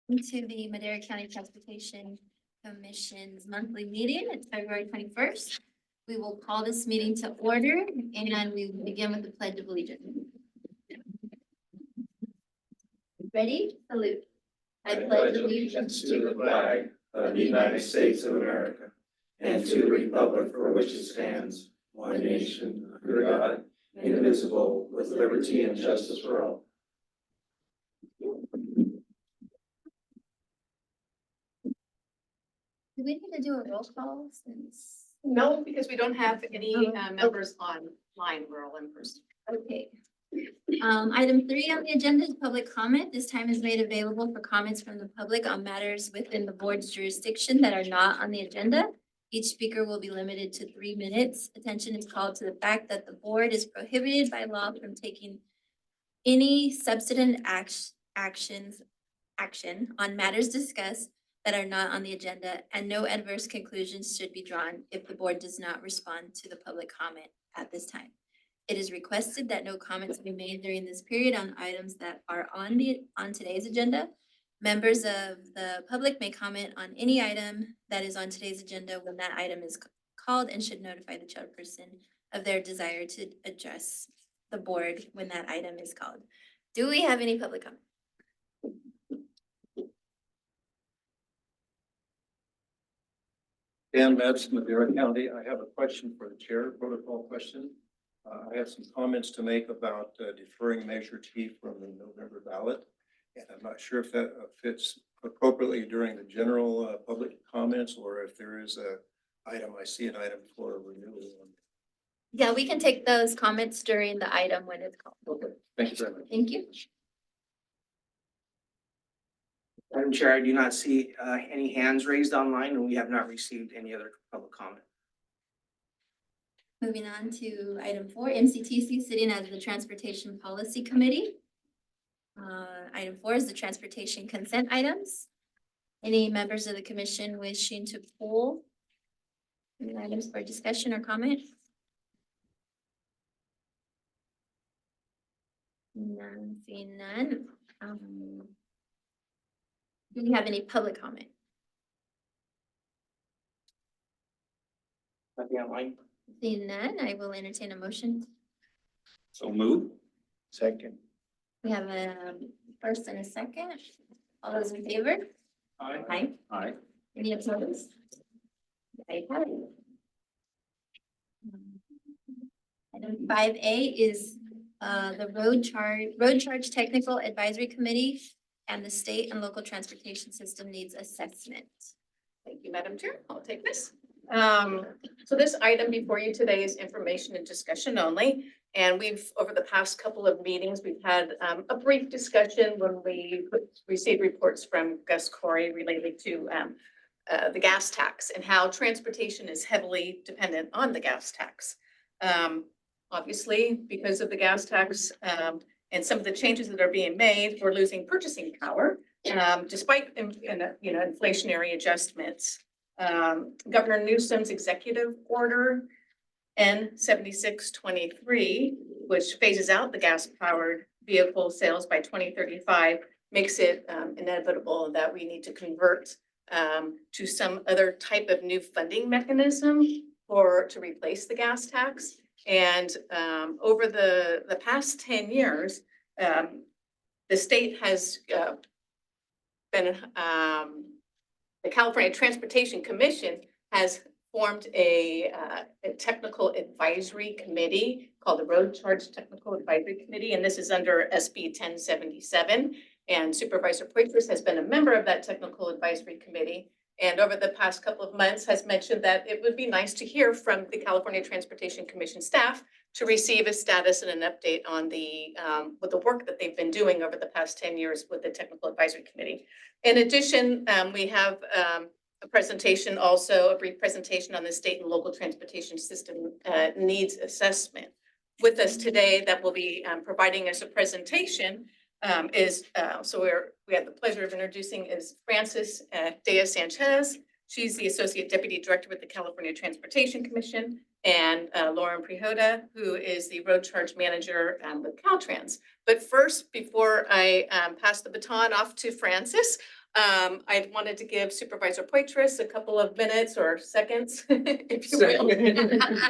To the Madera County Transportation Commission's monthly meeting. It's February 21st. We will call this meeting to order and we will begin with the Pledge of Allegiance. Ready? Salute. I pledge allegiance to the flag of the United States of America and to the republic for which it stands, one nation, under God, indivisible, with liberty and justice for all. Do we need to do a roll call since? No, because we don't have any members online. We're all in person. Okay. Item 3 on the agenda is public comment. This time is made available for comments from the public on matters within the board's jurisdiction that are not on the agenda. Each speaker will be limited to 3 minutes. Attention is called to the fact that the board is prohibited by law from taking any substantive action on matters discussed that are not on the agenda, and no adverse conclusions should be drawn if the board does not respond to the public comment at this time. It is requested that no comments be made during this period on items that are on today's agenda. Members of the public may comment on any item that is on today's agenda when that item is called and should notify the chairperson of their desire to address the board when that item is called. Do we have any public comment? Dan Metz, Madera County. I have a question for the chair, protocol question. I have some comments to make about deferring Measure T from the November ballot. And I'm not sure if that fits appropriately during the general public comments or if there is a item, I see an item for renewal. Yeah, we can take those comments during the item when it's called. Okay, thank you very much. Thank you. Madam Chair, I do not see any hands raised online, and we have not received any other public comment. Moving on to item 4, MCTC sitting as the Transportation Policy Committee. Item 4 is the transportation consent items. Any members of the commission wishing to pull any items for discussion or comment? None, seeing none. Do we have any public comment? Nothing online. Seeing none, I will entertain a motion. So move. Second. We have a first and a second. All those in favor? Aye. Aye. Aye. Any opposed? I have it. Item 5A is the road charge technical advisory committee and the state and local transportation system needs assessment. Thank you, Madam Chair. I'll take this. So this item before you today is information and discussion only. And we've, over the past couple of meetings, we've had a brief discussion when we received reports from Gus Corey related to the gas tax and how transportation is heavily dependent on the gas tax. Obviously, because of the gas tax and some of the changes that are being made, we're losing purchasing power despite inflationary adjustments. Governor Newsom's executive order N7623, which phases out the gas-powered vehicle sales by 2035, makes it inevitable that we need to convert to some other type of new funding mechanism to replace the gas tax. And over the past 10 years, the state has been, the California Transportation Commission has formed a technical advisory committee called the Road Charge Technical Advisory Committee, and this is under SB 1077. And Supervisor Poitras has been a member of that technical advisory committee. And over the past couple of months has mentioned that it would be nice to hear from the California Transportation Commission staff to receive a status and an update on with the work that they've been doing over the past 10 years with the Technical Advisory Committee. In addition, we have a presentation, also a brief presentation on the state and local transportation system needs assessment. With us today that will be providing us a presentation we have the pleasure of introducing is Frances Diaz Sanchez. She's the Associate Deputy Director with the California Transportation Commission, and Lauren Prihoda, who is the Road Charge Manager with Caltrans. But first, before I pass the baton off to Frances, I wanted to give Supervisor Poitras a couple of minutes or seconds, if you will.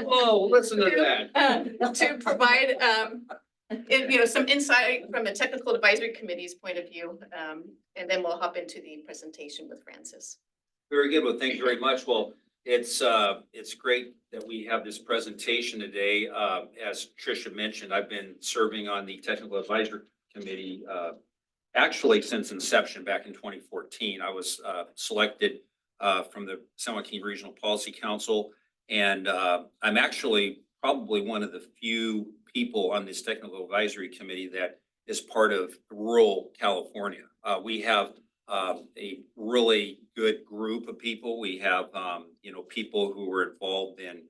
Whoa, listen to that. To provide, some insight from the Technical Advisory Committee's point of view. And then we'll hop into the presentation with Francis. Very good. Well, thank you very much. Well, it's great that we have this presentation today. As Tricia mentioned, I've been serving on the Technical Advisory Committee, actually since inception back in 2014. I was selected from the San Joaquin Regional Policy Council, and I'm actually probably one of the few people on this Technical Advisory Committee that is part of rural California. We have a really good group of people. We have, people who were involved in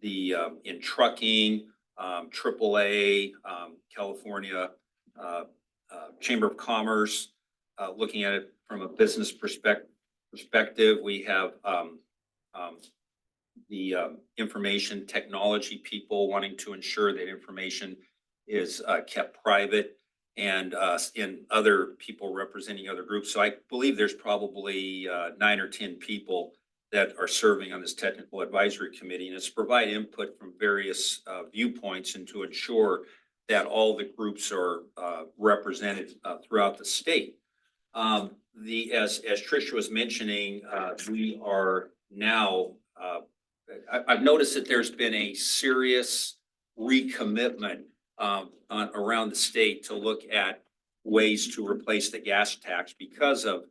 in trucking, AAA, California Chamber of Commerce, looking at it from a business perspective. We have the information technology people wanting to ensure that information is kept private, and in other people representing other groups. So I believe there's probably 9 or 10 people that are serving on this Technical Advisory Committee, and it's to provide input from various viewpoints and to ensure that all the groups are represented throughout the state. As Tricia was mentioning, we are now, I've noticed that there's been a serious recommitment around the state to look at ways to replace the gas tax because of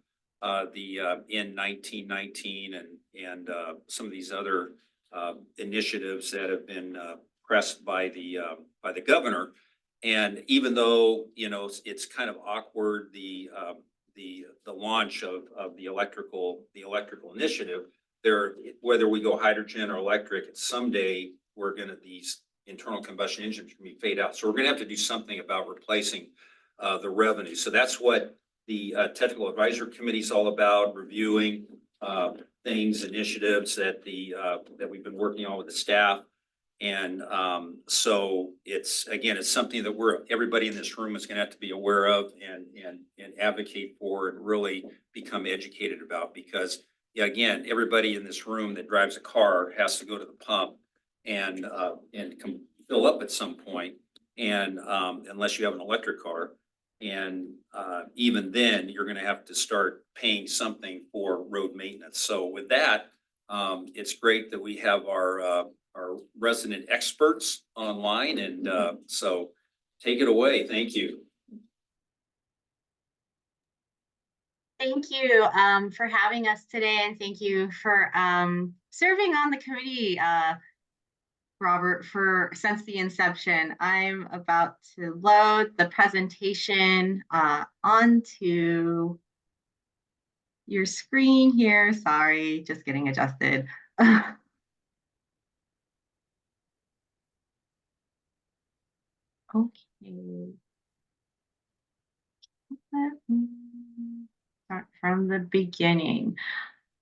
the in 1919 and some of these other initiatives that have been pressed by the governor. And even though it's kind of awkward, the launch of the electrical initiative, whether we go hydrogen or electric, someday these internal combustion engines can be fade out. So we're gonna have to do something about replacing the revenue. So that's what the Technical Advisory Committee is all about, reviewing initiatives that we've been working on with the staff. And so it's something that everybody in this room is gonna have to be aware of and advocate for and really become educated about, because again, everybody in this room that drives a car has to go to the pump and fill up at some point, and unless you have an electric car, and even then you're going to have to start paying something for road maintenance. So with that, it's great that we have our resident experts online, and so take it away. Thank you. Thank you for having us today, and thank you for serving on the committee, Robert, since the inception. I'm about to load the presentation onto your screen here. Sorry, just getting adjusted. Okay. Start from the beginning.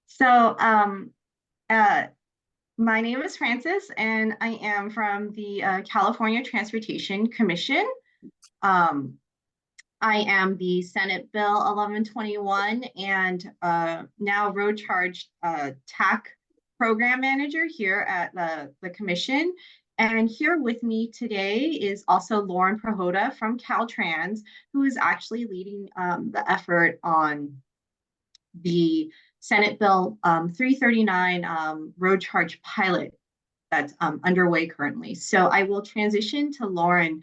So my name is Francis, and I am from the California Transportation Commission. I am the Senate Bill 1121 and now road charge TAC program manager here at the commission. And here with me today is also Lauren Prohoda from Caltrans, who is actually leading the effort on the Senate Bill 339 road charge pilot that's underway currently. So I will transition to Lauren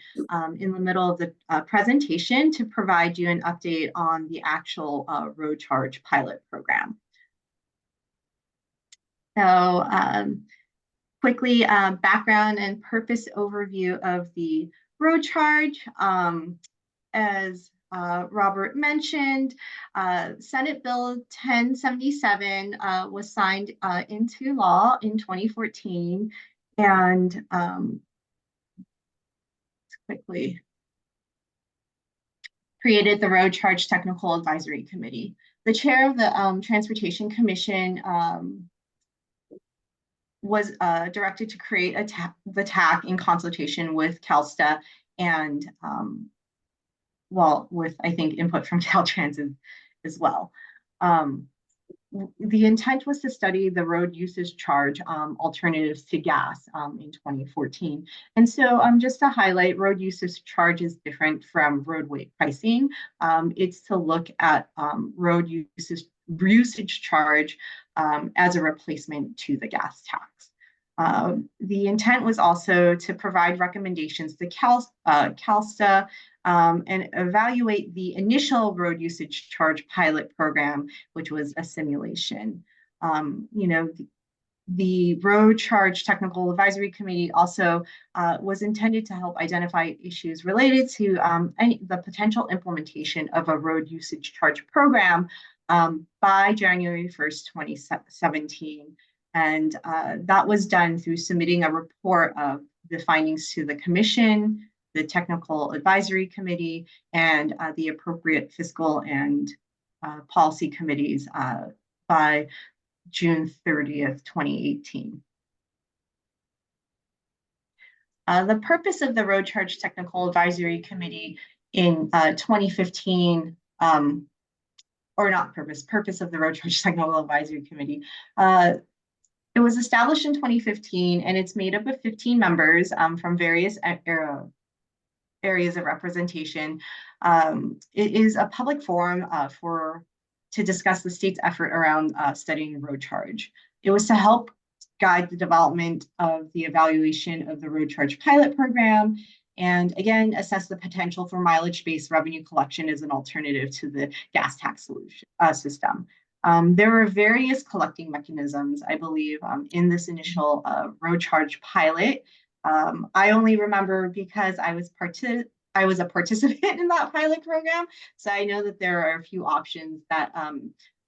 in the middle of the presentation to provide you an update on the actual road charge pilot program. So quickly, background and purpose overview of the road charge. As Robert mentioned, Senate Bill 1077 was signed into law in 2014, and quickly created the Road Charge Technical Advisory Committee. The chair of the Transportation Commission was directed to create the TAC in consultation with CalSTA and with, I think, input from Caltrans as well. The intent was to study the road usage charge alternatives to gas in 2014. And so just to highlight, road usage charge is different from roadway pricing. It's to look at road usage charge as a replacement to the gas tax. The intent was also to provide recommendations to CalSTA and evaluate the initial road usage charge pilot program, which was a simulation. The Road Charge Technical Advisory Committee also was intended to help identify issues related to the potential implementation of a road usage charge program by January 1st, 2017. And that was done through submitting a report of the findings to the Commission, the Technical Advisory Committee, and the appropriate fiscal and policy committees by June 30th, 2018. The purpose of the Road Charge Technical Advisory Committee in 2015, or not purpose of the Road Charge Technical Advisory Committee. It was established in 2015, and it's made up of 15 members from various areas of representation. It is a public forum to discuss the state's effort around studying road charge. It was to help guide the development of the evaluation of the road charge pilot program, and again, assess the potential for mileage-based revenue collection as an alternative to the gas tax system. There were various collecting mechanisms, I believe, in this initial road charge pilot. I only remember because I was a participant in that pilot program, so I know that there are a few options that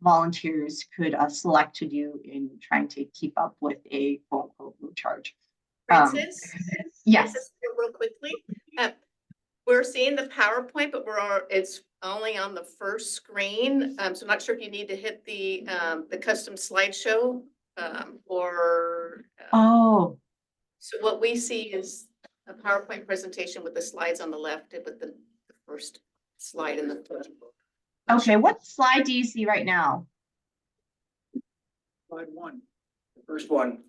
volunteers could select to do in trying to keep up with a quote-unquote road charge. Francis? Yes. Francis, real quickly, we're seeing the PowerPoint, but it's only on the first screen. So I'm not sure if you need to hit the custom slideshow or. Oh. So what we see is a PowerPoint presentation with the slides on the left and with the first slide in the. Okay, what slide do you see right now? Slide 1. The first one.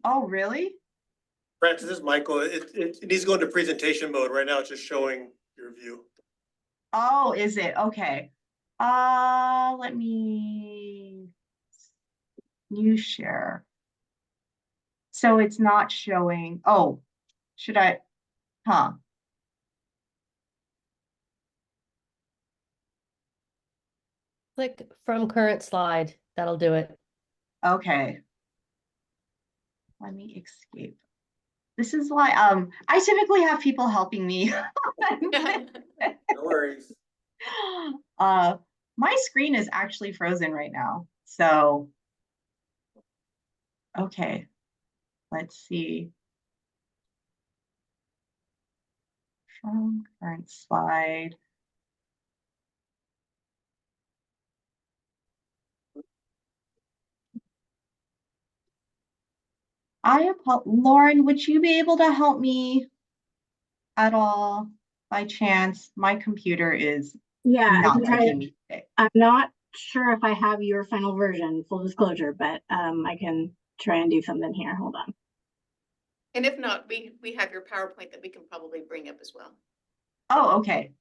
Oh, really? Francis, this is Michael. It needs to go into presentation mode. Right now, it's just showing your view. Oh, is it? Okay. Let me new share. So it's not showing. Oh, should I? Huh. Click from current slide. That'll do it. Okay. Let me escape. This is why I typically have people helping me. No worries. My screen is actually frozen right now. So okay. Let's see. From current slide. Lauren, would you be able to help me at all by chance? My computer is Yeah, I not can try letting it. me today. I'm not sure if I have your final version, full disclosure, but I can try and do something here. Hold on. And if not, we have your PowerPoint that we can probably bring up as well. Oh, okay.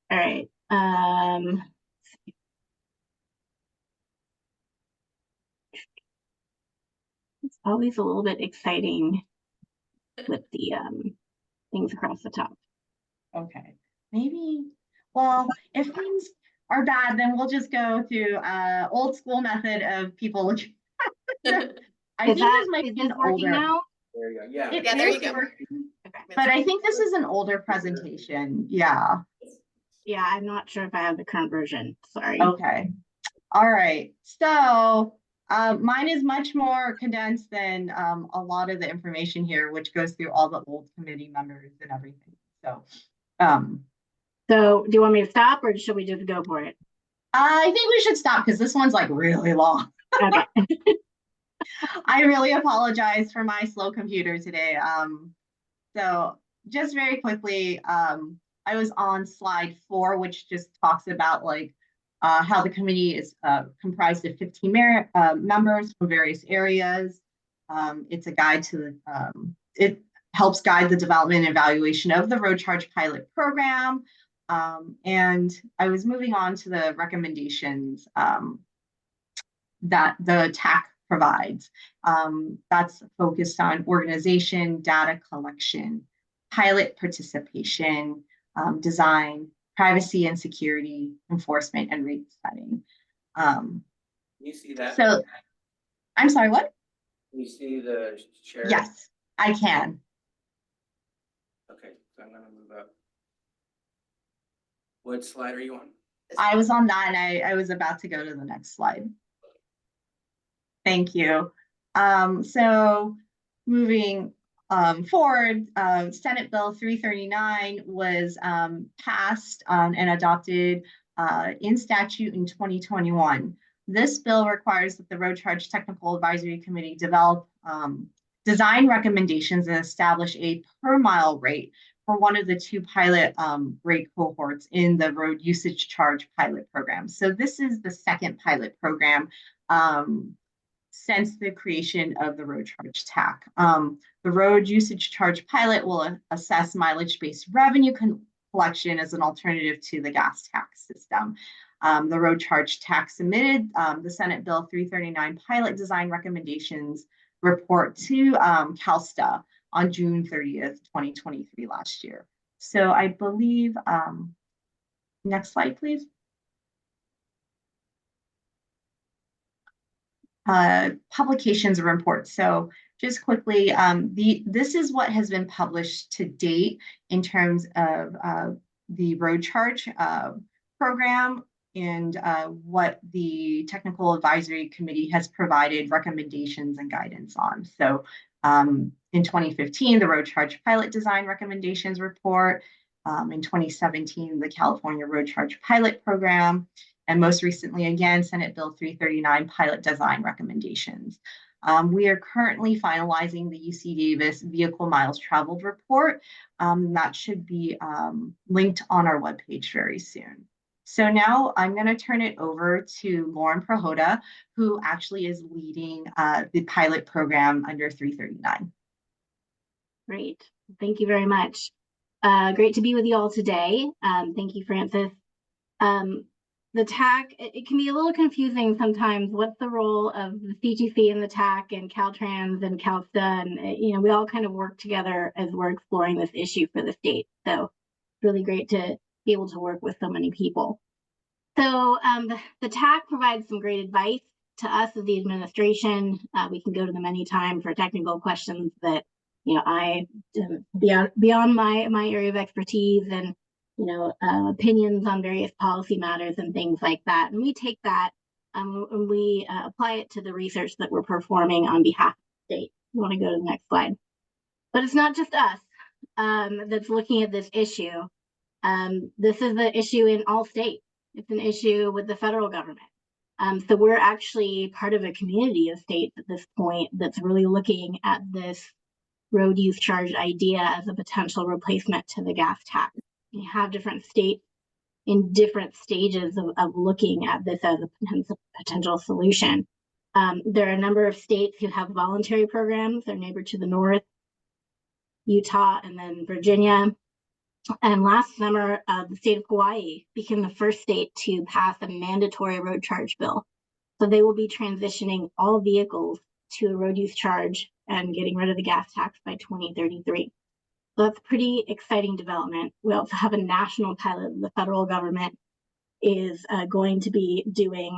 All right. It's always a little bit exciting with the things across the top. Okay. Maybe, well, if things are bad, then we'll just go through old school method of people looking. I think this might be an working older. now? There you go. Yeah. It Yeah, there you is go. working, Okay. but I think this is an older presentation. Yeah. Yeah, I'm not sure if I have the current version. Sorry. Okay. All right. So mine is much more condensed than a lot of the information here, which goes through all the old committee members and everything. So So do you want me to stop or should we just go for it? I think we should stop because this one's like really long. Okay. I really apologize for my slow computer today. So just very quickly, I was on slide 4, which just talks about like how the committee is comprised of 15 members from various areas. It's a guide to it helps guide the development and evaluation of the road charge pilot program. And I was moving on to the recommendations that the TAC provides. That's focused on organization, data collection, pilot participation, design, privacy and security, enforcement, and rate setting. Can you see that? So, I'm sorry, what? Can you see the share? Yes, I can. Okay, so I'm gonna move up. What slide are you on? I was on that and I was about to go to the next slide. Thank you. So moving forward, Senate Bill 339 was passed and adopted in statute in 2021. This bill requires that the Road Charge Technical Advisory Committee develop design recommendations and establish a per mile rate for one of the two pilot rate cohorts in the road usage charge pilot program. So this is the second pilot program since the creation of the road charge TAC. The road usage charge pilot will assess mileage-based revenue collection as an alternative to the gas tax system. The road charge TAC submitted the Senate Bill 339 pilot design recommendations report to CalSTA on June 30th, 2023 last year. So I believe, next slide, please. Publications of reports. So just quickly, this is what has been published to date in terms of the road charge program and what the Technical Advisory Committee has provided recommendations and guidance on. So in 2015, the Road Charge Pilot Design Recommendations Report. In 2017, the California Road Charge Pilot Program. And most recently, again, Senate Bill 339 Pilot Design Recommendations. We are currently finalizing the UC Davis Vehicle Miles Traveled Report. That should be linked on our webpage very soon. So now I'm going to turn it over to Lauren Prohoda, who actually is leading the pilot program under 339. Great. Thank you very much. Great to be with you all today. Thank you, Francis. The TAC, it can be a little confusing sometimes. What's the role of the CTC and the TAC and Caltrans and CalSTA? And, we all kind of work together as we're exploring this issue for the state. So it's really great to be able to work with so many people. So the TAC provides some great advice to us as the administration. We can go to them anytime for technical questions that, I beyond my area of expertise and opinions on various policy matters and things like that. And we take that and we apply it to the research that we're performing on behalf of the state. You want to go to the next slide. But it's not just us that's looking at this issue. This is the issue in all states. It's an issue with the federal government. So we're actually part of a community of states at this point that's really looking at this road use charge idea as a potential replacement to the gas tax. You have different states in different stages of looking at this as a potential solution. There are a number of states who have voluntary programs. Their neighbor to the north, Utah, and then Virginia. And last summer, the state of Hawaii became the first state to pass a mandatory road charge bill. So they will be transitioning all vehicles to a road use charge and getting rid of the gas tax by 2033. So that's a pretty exciting development. We also have a national pilot the federal government is going to be doing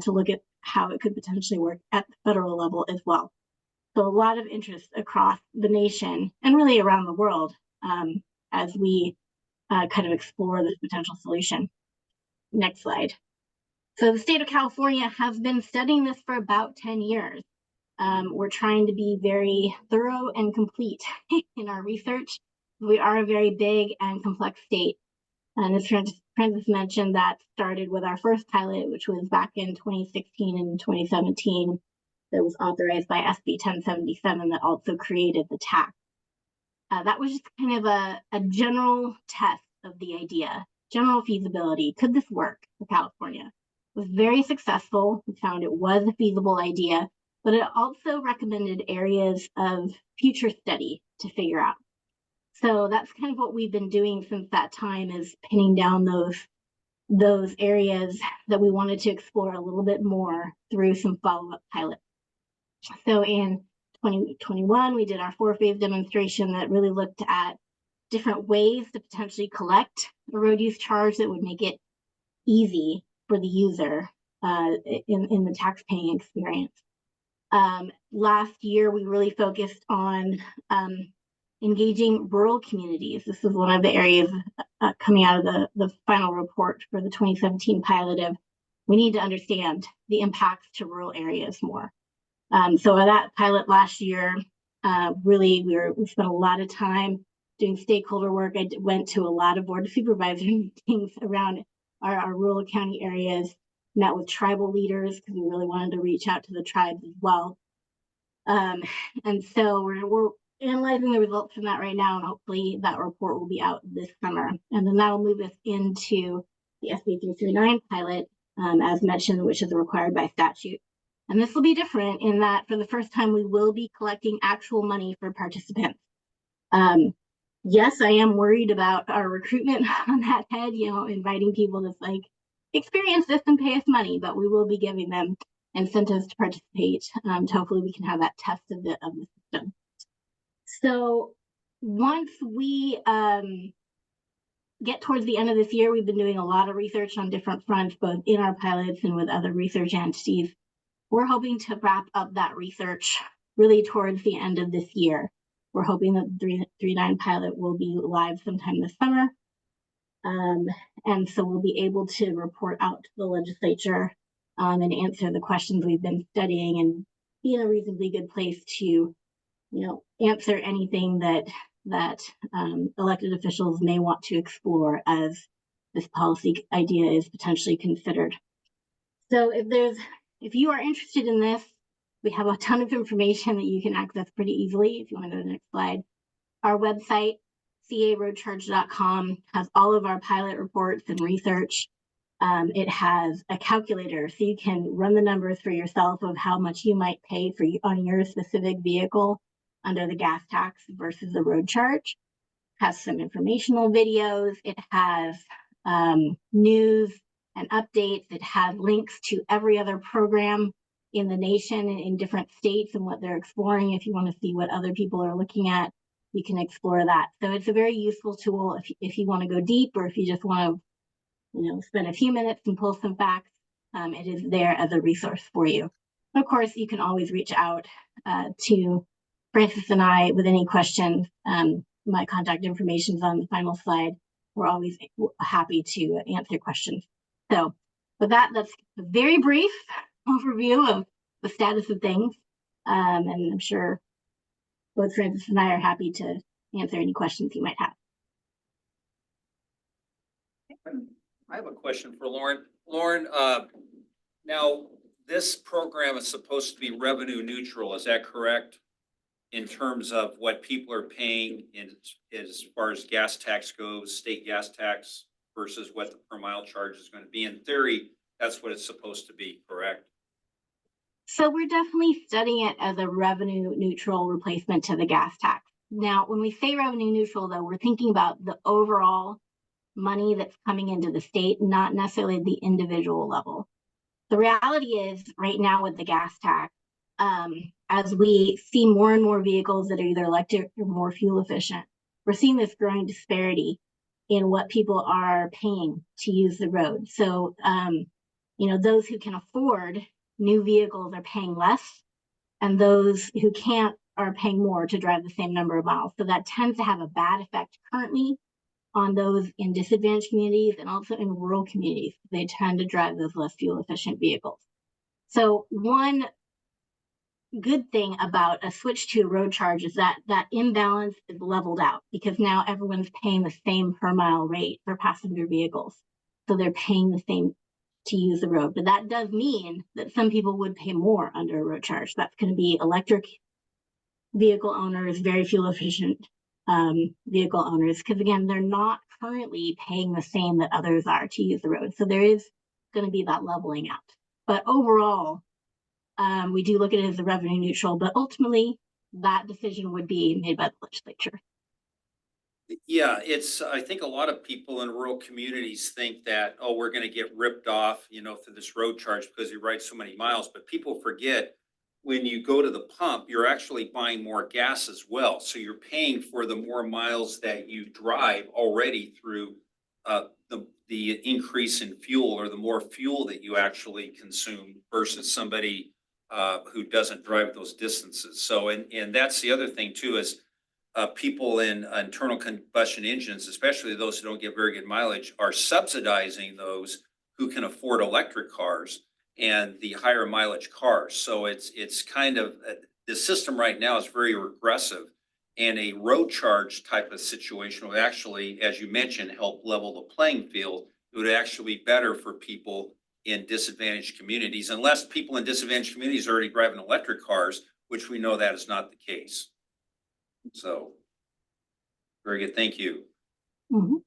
to look at how it could potentially work at the federal level as well. So a lot of interest across the nation and really around the world as we kind of explore this potential solution. Next slide. So the state of California has been studying this for about 10 years. We're trying to be very thorough and complete in our research. We are a very big and complex state. And as Francis mentioned, that started with our first pilot, which was back in 2016 and 2017. That was authorized by SB 1077 that also created the TAC. That was just kind of a general test of the idea. general feasibility. Could this work for California? It was very successful. We found it was a feasible idea, but it also recommended areas of future study to figure out. So that's kind of what we've been doing since that time, is pinning down those areas that we wanted to explore a little bit more through some follow-up pilots. So in 2021, we did our 4-phase demonstration that really looked at different ways to potentially collect a road use charge that would make it easy for the user in the tax-paying experience. Last year, we really focused on engaging rural communities. This is one of the areas coming out of the final report for the 2017 pilot of, we need to understand the impacts to rural areas more. So that pilot last year, really, we spent a lot of time doing stakeholder work. I went to a lot of board of supervisor meetings around our rural county areas, met with tribal leaders because we really wanted to reach out to the tribes as well. And so we're analyzing the results from that right now, and hopefully that report will be out this summer. And then that'll move us into the SB 339 pilot, as mentioned, which is required by statute. And this will be different in that for the first time, we will be collecting actual money for participants. Yes, I am worried about our recruitment on that head, inviting people to like experience this and pay us money, but we will be giving them incentives to participate. To hopefully we can have that test of the system. So once we get towards the end of this year, we've been doing a lot of research on different fronts, both in our pilots and with other research entities. We're hoping to wrap up that research really towards the end of this year. We're hoping that the 339 pilot will be live sometime this summer. And so we'll be able to report out to the legislature and answer the questions we've been studying, and be in a reasonably good place to, answer anything that elected officials may want to explore as this policy idea is potentially considered. So if you are interested in this, we have a ton of information that you can access pretty easily. If you want to go to the next slide, our website, caroadcharge.com, has all of our pilot reports and research. It has a calculator, so you can run the numbers for yourself of how much you might pay on your specific vehicle under the gas tax versus the road charge. It has some informational videos. It has news and updates. It has links to every other program in the nation in different states and what they're exploring. If you want to see what other people are looking at, you can explore that. So it's a very useful tool if you want to go deep, or if you just want to spend a few minutes and pull some facts. It is there as a resource for you. And of course, you can always reach out to Francis and I with any questions. My contact information is on the final slide. We're always happy to answer questions. So with that, that's a very brief overview of the status of things. And I'm sure both Francis and I are happy to answer any questions you might have. I have a question for Lauren. Lauren, now this program is supposed to be revenue neutral, is that correct? In terms of what people are paying as far as gas tax goes, state gas tax versus what the per mile charge is going to be. In theory, that's what it's supposed to be, correct? So we're definitely studying it as a revenue neutral replacement to the gas tax. Now, when we say revenue neutral, though, we're thinking about the overall money that's coming into the state, not necessarily the individual level. The reality is right now with the gas tax, as we see more and more vehicles that are either electric or more fuel efficient, we're seeing this growing disparity in what people are paying to use the road. So, those who can afford new vehicles are paying less, and those who can't are paying more to drive the same number of miles. So that tends to have a bad effect currently on those in disadvantaged communities and also in rural communities. They tend to drive those less fuel efficient vehicles. So one good thing about a switch to a road charge is that imbalance is leveled out, because now everyone's paying the same per mile rate for passenger vehicles. So they're paying the same to use the road. But that does mean that some people would pay more under a road charge. That's going to be electric vehicle owners, very fuel efficient vehicle owners, because again, they're not currently paying the same that others are to use the road. So there is going to be that leveling out. But overall, we do look at it as a revenue neutral, but ultimately that decision would be made by the legislature. Yeah, I think a lot of people in rural communities think that, oh, we're gonna get ripped off, through this road charge because we ride so many miles, but people forget when you go to the pump, you're actually buying more gas as well. So you're paying for the more miles that you drive already through the increase in fuel, or the more fuel that you actually consume versus somebody who doesn't drive those distances. So, and that's the other thing too, is people in internal combustion engines, especially those who don't get very good mileage, are subsidizing those who can afford electric cars and the higher mileage cars. So it's kind of, the system right now is very regressive. And a road charge type of situation would actually, as you mentioned, help level the playing field. It would actually be better for people in disadvantaged communities, unless people in disadvantaged communities are already driving electric cars, which we know that is not the case. So, very good, thank you. Mhm.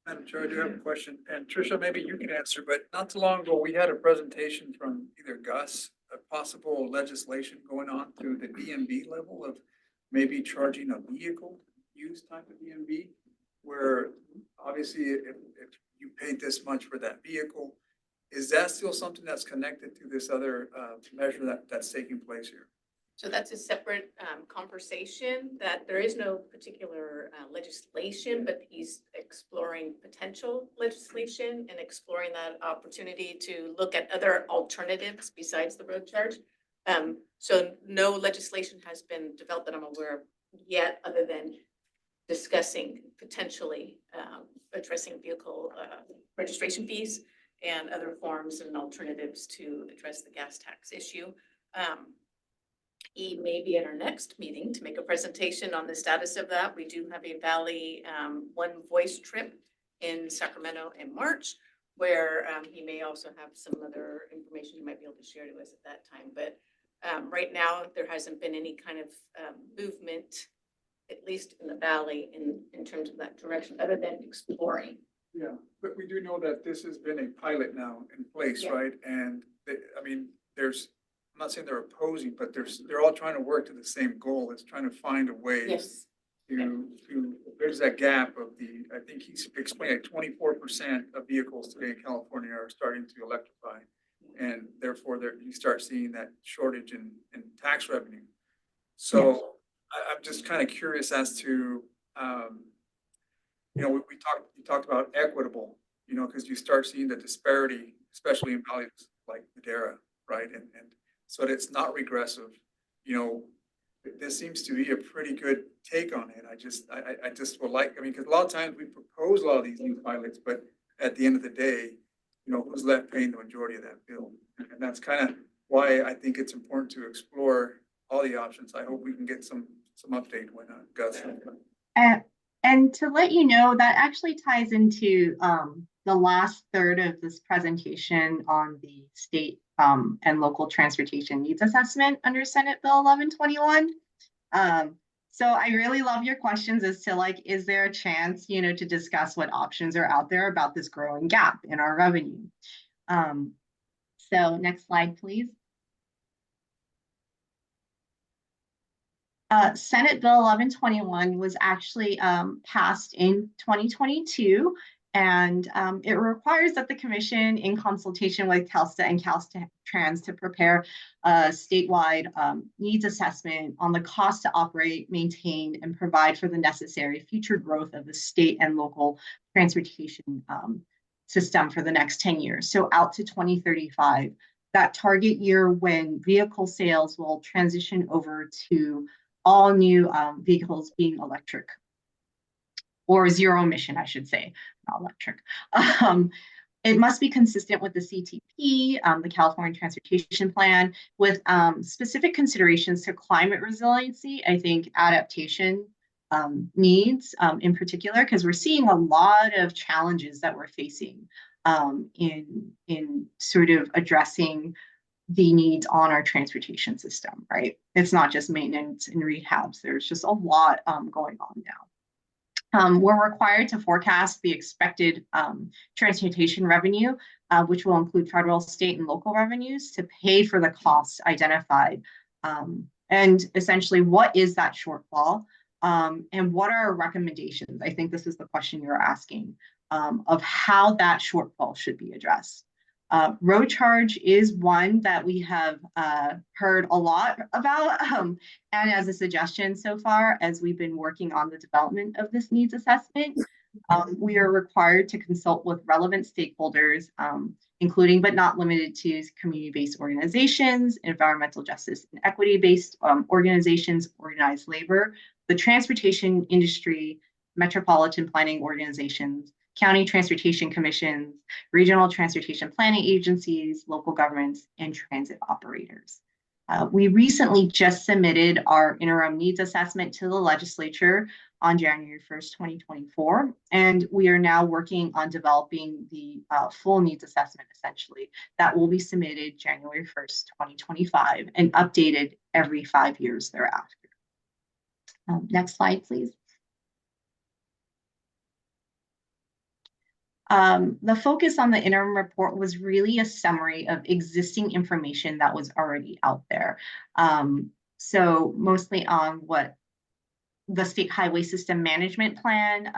Madam Chair, I do have a question, and Tricia, maybe you can answer, but not too long ago, we had a presentation from either Gus, a possible legislation going on to the DMV level of maybe charging a vehicle use type of DMV, where obviously if you paid this much for that vehicle, is that still something that's connected to this other measure that's taking place here? So that's a separate conversation, that there is no particular legislation, but he's exploring potential legislation and exploring that opportunity to look at other alternatives besides the road charge. So no legislation has been developed that I'm aware of yet, other than discussing potentially addressing vehicle registration fees and other forms and alternatives to address the gas tax issue. He may be at our next meeting to make a presentation on the status of that. We do have a Valley One Voice trip in Sacramento in March, where he may also have some other information he might be able to share to us at that time. But right now, there hasn't been any kind of movement, at least in the Valley, in terms of that direction, other than exploring. Yeah, but we do know that this has been a pilot now in place, Yeah. right? And I mean, I'm not saying they're opposing, but they're all trying to work to the same goal. It's trying to find a way Yes. to, there's that gap of I think he's explained that 24% of vehicles today in California are starting to electrify. And therefore you start seeing that shortage in tax revenue. So I'm just kind of curious as to, you talked about equitable, because you start seeing the disparity, especially in values like Madera, right? And so that it's not regressive. This seems to be a pretty good take on it. I just would like, because a lot of times we propose a lot of these new pilots, but at the end of the day, who's left paying the majority of that bill? And that's kind of why I think it's important to explore all the options. I hope we can get some update when Gus. And to let you know, that actually ties into the last third of this presentation on the state and local transportation needs assessment under Senate Bill 1121. So I really love your questions as to is there a chance, to discuss what options are out there about this growing gap in our revenue? So next slide, please. Senate Bill 1121 was actually passed in 2022, and it requires that the commission, in consultation with CalSTA and Caltrans, to prepare a statewide needs assessment on the cost to operate, maintain, and provide for the necessary future growth of the state and local transportation system for the next 10 years. So out to 2035, that target year when vehicle sales will transition over to all new vehicles being electric, or zero emission, I should say, not electric. It must be consistent with the CTP, the California Transportation Plan, with specific considerations to climate resiliency, I think adaptation needs in particular, because we're seeing a lot of challenges that we're facing in sort of addressing the needs on our transportation system, right? It's not just maintenance and rehabs. There's just a lot going on now. We're required to forecast the expected transportation revenue, which will include federal, state, and local revenues to pay for the costs identified. And essentially, what is that shortfall? And what are our recommendations? I think this is the question you're asking, of how that shortfall should be addressed. Road charge is one that we have heard a lot about, and as a suggestion so far, as we've been working on the development of this needs assessment, we are required to consult with relevant stakeholders, including but not limited to community-based organizations, environmental justice and equity-based organizations, organized labor, the transportation industry, metropolitan planning organizations, county transportation commissions, regional transportation planning agencies, local governments, and transit operators. We recently just submitted our interim needs assessment to the legislature on January 1st, 2024, and we are now working on developing the full needs assessment, essentially, that will be submitted January 1st, 2025, and updated every 5 years thereafter. Next slide, please. The focus on the interim report was really a summary of existing information that was already out there. So mostly on what the State Highway System Management Plan,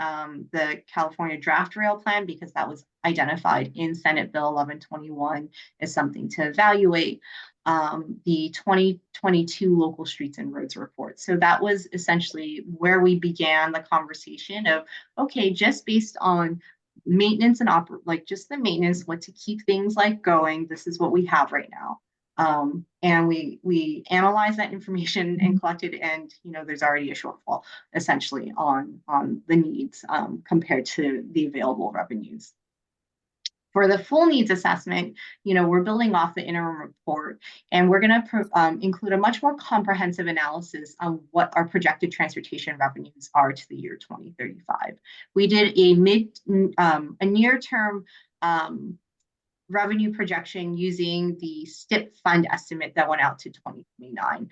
the California Draft Rail Plan, because that was identified in Senate Bill 1121 as something to evaluate, the 2022 Local Streets and Roads Report. So that was essentially where we began the conversation of, okay, just based on maintenance and just the maintenance, what to keep things like going, this is what we have right now. And we analyzed that information and collected, and there's already a shortfall essentially on the needs compared to the available revenues. For the full needs assessment, we're building off the interim report, and we're going to include a much more comprehensive analysis on what our projected transportation revenues are to the year 2035. We did a near-term revenue projection using the STIP fund estimate that went out to 2029,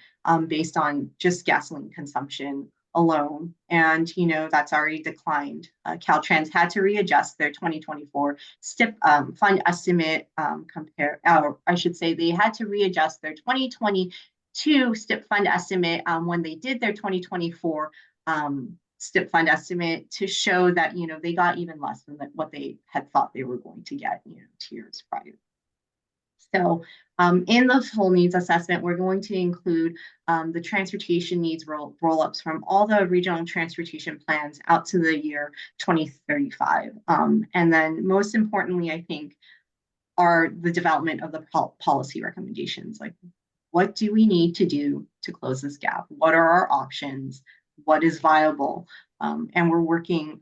based on just gasoline consumption alone. And, that's already declined. Caltrans had to readjust their 2024 STIP fund estimate they had to readjust their 2022 STIP fund estimate when they did their 2024 STIP fund estimate to show that, they got even less than what they had thought they were going to get, 2 years prior. So in the full needs assessment, we're going to include the transportation needs roll-ups from all the regional transportation plans out to the year 2035. And then most importantly, I think, are the development of the policy recommendations. Like, what do we need to do to close this gap? What are our options? What is viable? And we're working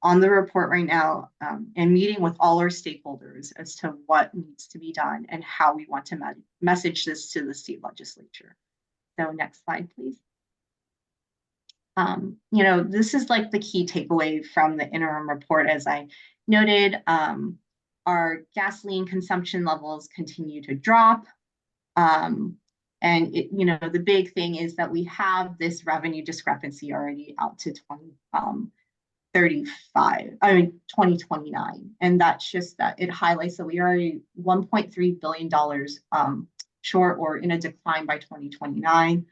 on the report right now and meeting with all our stakeholders as to what needs to be done and how we want to message this to the state legislature. So next slide, please. This is like the key takeaway from the interim report. As I noted, our gasoline consumption levels continue to drop. And the big thing is that we have this revenue discrepancy already out to 2029. And that's just that it highlights that we are $1.3 billion short or in a decline by 2029.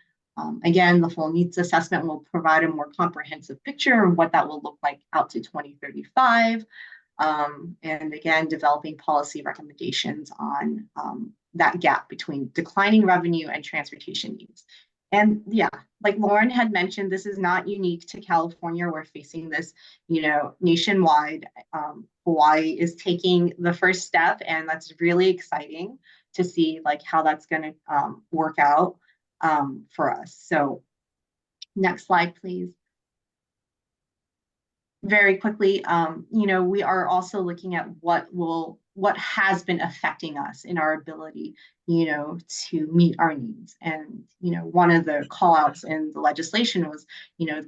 Again, the full needs assessment will provide a more comprehensive picture of what that will look like out to 2035. And again, developing policy recommendations on that gap between declining revenue and transportation needs. And yeah, like Lauren had mentioned, this is not unique to California. We're facing this, nationwide. Hawaii is taking the first step, and that's really exciting to see like how that's going to work out for us. So next slide, please. Very quickly, we are also looking at what has been affecting us in our ability, to meet our needs. And, one of the call outs in the legislation was,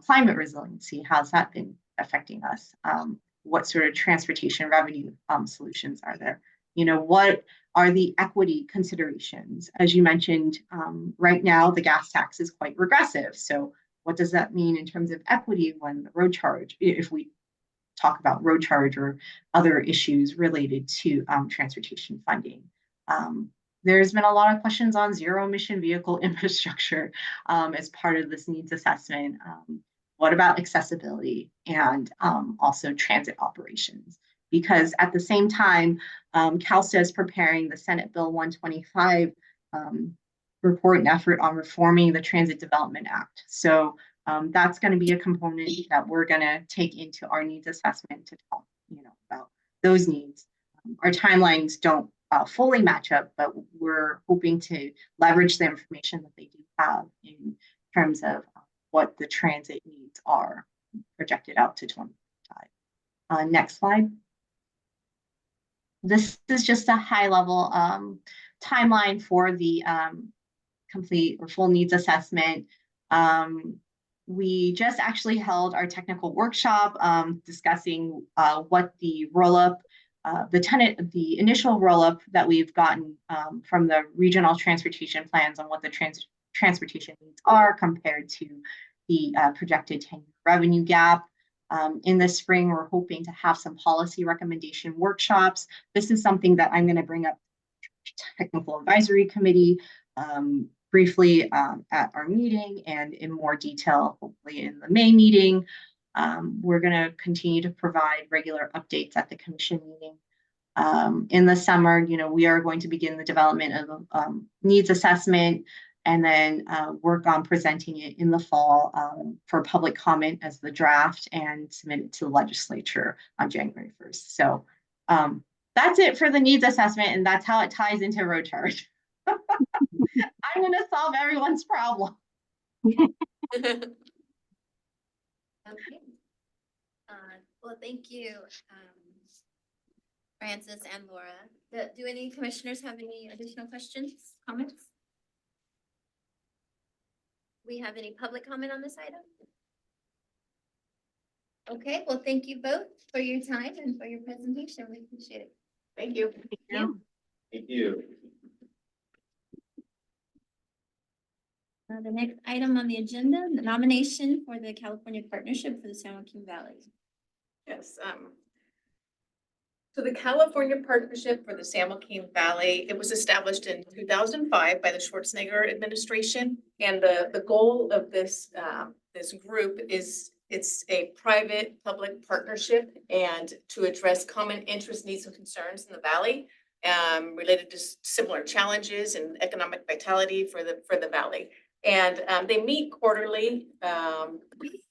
climate resiliency. How's that been affecting us? What sort of transportation revenue solutions are there? What are the equity considerations? As you mentioned, right now, the gas tax is quite regressive. So what does that mean in terms of equity when the road charge, if we talk about road charge or other issues related to transportation funding? There's been a lot of questions on zero emission vehicle infrastructure as part of this needs assessment. What about accessibility and also transit operations? Because at the same time, CalSTA is preparing the Senate Bill 125 report and effort on reforming the Transit Development Act. So that's going to be a component that we're going to take into our needs assessment to talk, about those needs. Our timelines don't fully match up, but we're hoping to leverage the information that they do have in terms of what the transit needs are projected out to 2025. Next slide. This is just a high level timeline for the complete or full needs assessment. We just actually held our technical workshop discussing what the roll-up, the initial roll-up that we've gotten from the regional transportation plans on what the transportation needs are compared to the projected 10-year revenue gap. In the spring, we're hoping to have some policy recommendation workshops. This is something that I'm going to bring up to Technical Advisory Committee briefly at our meeting and in more detail, hopefully in the May meeting. We're going to continue to provide regular updates at the commission meeting. In the summer, we are going to begin the development of needs assessment and then work on presenting it in the fall for public comment as the draft and submit it to the legislature on January 1st. So that's it for the needs assessment, and that's how it ties into road charge. I'm going to solve everyone's problem. Okay. Well, thank you, Francis and Laura. Do any commissioners have any additional questions, comments? We have any public comment on this item? Okay, well, thank you both for your time and for your presentation. We appreciate it. Thank you. Thank you. The next item on the agenda, the nomination for the California Partnership for the San Joaquin Valley. Yes. So the California Partnership for the San Joaquin Valley, it was established in 2005 by the Schwarzenegger administration. And the goal of this group is it's a private-public partnership and to address common interest, needs, and concerns in the valley related to similar challenges and economic vitality for the valley. And they meet quarterly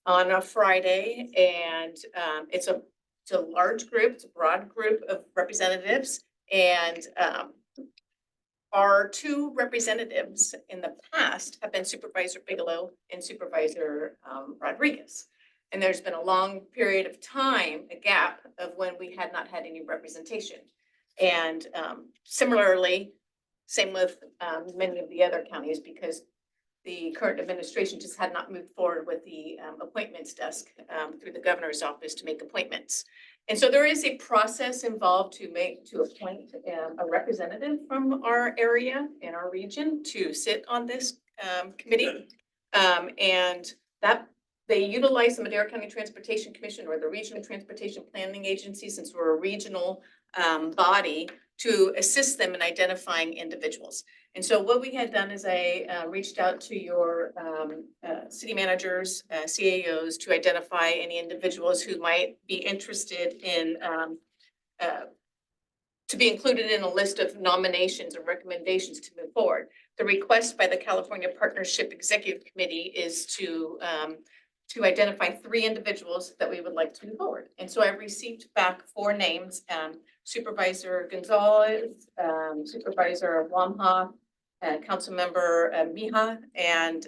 on a Friday, and it's a large group, it's a broad group of representatives, and our two representatives in the past have been Supervisor Bigelow and Supervisor Rodriguez. And there's been a long period of time, a gap of when we had not had any representation. And similarly, same with many of the other counties, because the current administration just had not moved forward with the appointments desk through the governor's office to make appointments. And so there is a process involved to appoint a representative from our area and our region to sit on this committee. And that they utilize the Madera County Transportation Commission or the Regional Transportation Planning Agency, since we're a regional body, to assist them in identifying individuals. And so what we had done is I reached out to your city managers, CAOs, to identify any individuals who might be interested in to be included in a list of nominations or recommendations to move forward. The request by the California Partnership Executive Committee is to identify 3 individuals that we would like to move forward. And so I received back 4 names, Supervisor Gonzalez, Supervisor Wamha, Councilmember Mija, and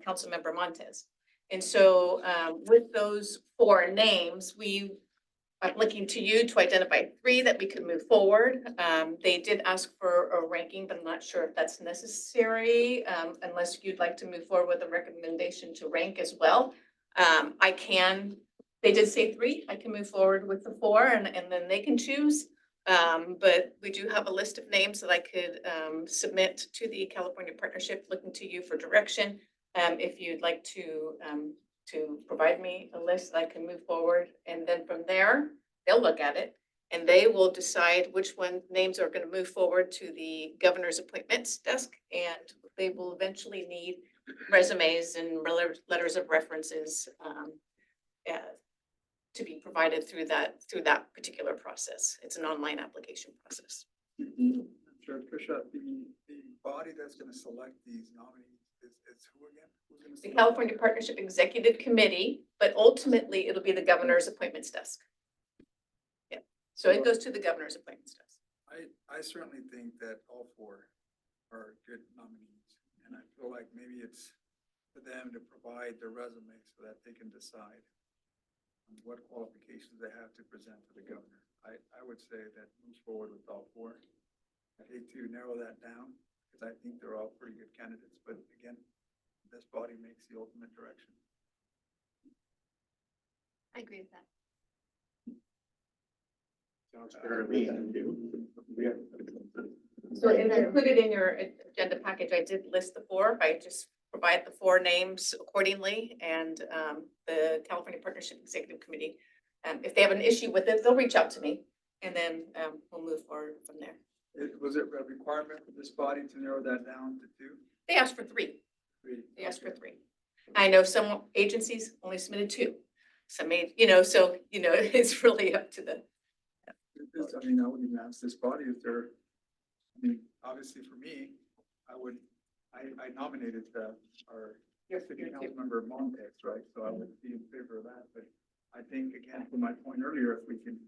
Councilmember Montes. And so with those 4 names, I'm looking to you to identify 3 that we could move forward. They did ask for a ranking, but I'm not sure if that's necessary unless you'd like to move forward with a recommendation to rank as well. They did say 3, I can move forward with the 4 and then they can choose. But we do have a list of names that I could submit to the California Partnership, looking to you for direction. If you'd like to provide me a list, I can move forward. And then from there, they'll look at it and they will decide which names are going to move forward to the governor's appointments desk. And they will eventually need resumes and letters of references to be provided through that particular process. It's an online application process. Sure, Tricia, the body that's gonna select these nominees is who again? Who's gonna The select? California Partnership Executive Committee, but ultimately it'll be the governor's appointments desk. Yeah, so it goes to the governor's appointments desk. I certainly think that all four are good nominees, and I feel like maybe it's for them to provide their resume so that they can decide what qualifications they have to present to the governor. I would say that moves forward with all four. I hate to narrow that down, because I think they're all pretty good candidates, but again, this body makes the ultimate direction. I agree with that. Sounds fair to me. So included in your agenda package, I did list the four. I just provide the four names accordingly, and the California Partnership Executive Committee, if they have an issue with it, they'll reach out to me, and then we'll move forward from there. Was it a requirement for this body to narrow that down to two? They asked for three. Three? They asked for three. I know some agencies only submitted two. Some made, so it's really up to the. I mean, I would even ask this body if they're, I mean, obviously for me, I nominated our city council member Montex, right? So I would be in favor of that, but I think, again, to my point earlier, if we can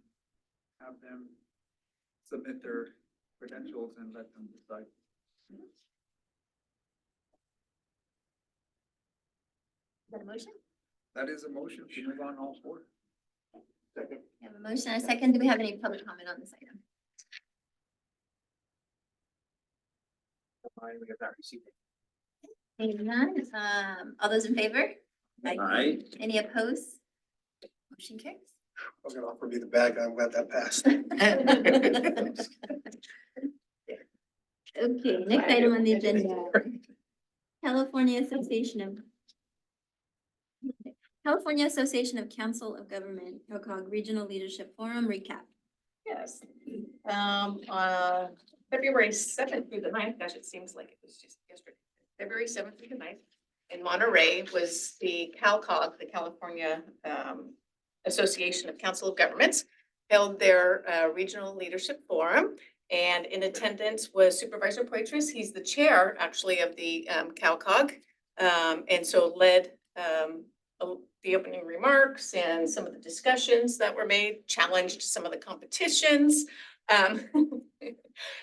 have them submit their credentials and let them decide. Is that a motion? That is a motion to move on all four. Second. We have a motion and a second. Do we have any public comment on this item? We have not received it. Seeing none, all those in favor? Aye. Any opposed? Motion carries. I was gonna offer me the bag. I'm glad that passed. Okay, next item on the agenda. California Association of Council of Government, COCOG Regional Leadership Forum recap. Yes. February 7th through the 9th, gosh, it seems like it was just yesterday. February 7th through the 9th in Monterey was the CalCog, the California Association of Council of Governments, held their regional leadership forum. And in attendance was Supervisor Poitras. He's the chair actually of the CalCog. And so led the opening remarks and some of the discussions that were made, challenged some of the competitions.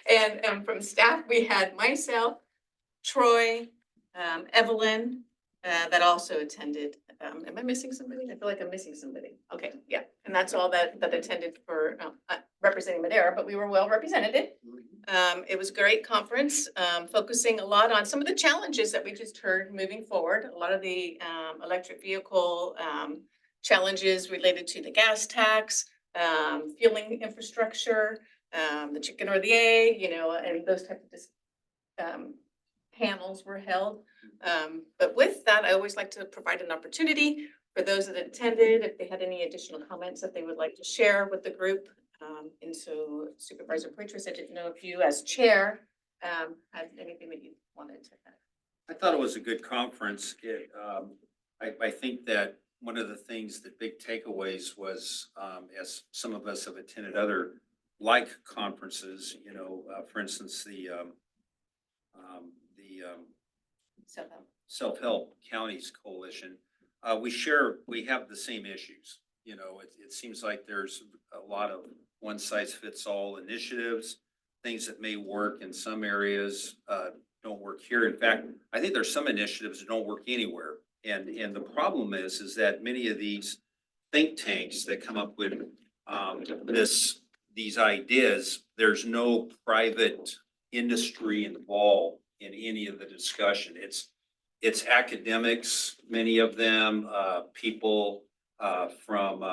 And from staff, we had myself, Troy, Evelyn, that also attended. Am I missing somebody? I feel like I'm missing somebody. Okay, yeah, and that's all that attended for representing Madera, but we were well represented. It was a great conference, focusing a lot on some of the challenges that we just heard moving forward. A lot of the electric vehicle challenges related to the gas tax, fueling infrastructure, the chicken or the egg, and those type of panels were held. But with that, I always like to provide an opportunity for those that attended, if they had any additional comments that they would like to share with the group. And so Supervisor Poitras, I didn't know if you as chair had anything that you wanted to add. I thought it was a good conference. I think that one of the things, the big takeaways was, as some of us have attended other like conferences, for instance, the Self-Help Counties Coalition, we have the same issues. It seems like there's a lot of one size fits all initiatives, things that may work in some areas, don't work here. In fact, I think there's some initiatives that don't work anywhere. And the problem is that many of these think tanks that come up with these ideas, there's no private industry involved in any of the discussion. It's academics, many of them, people from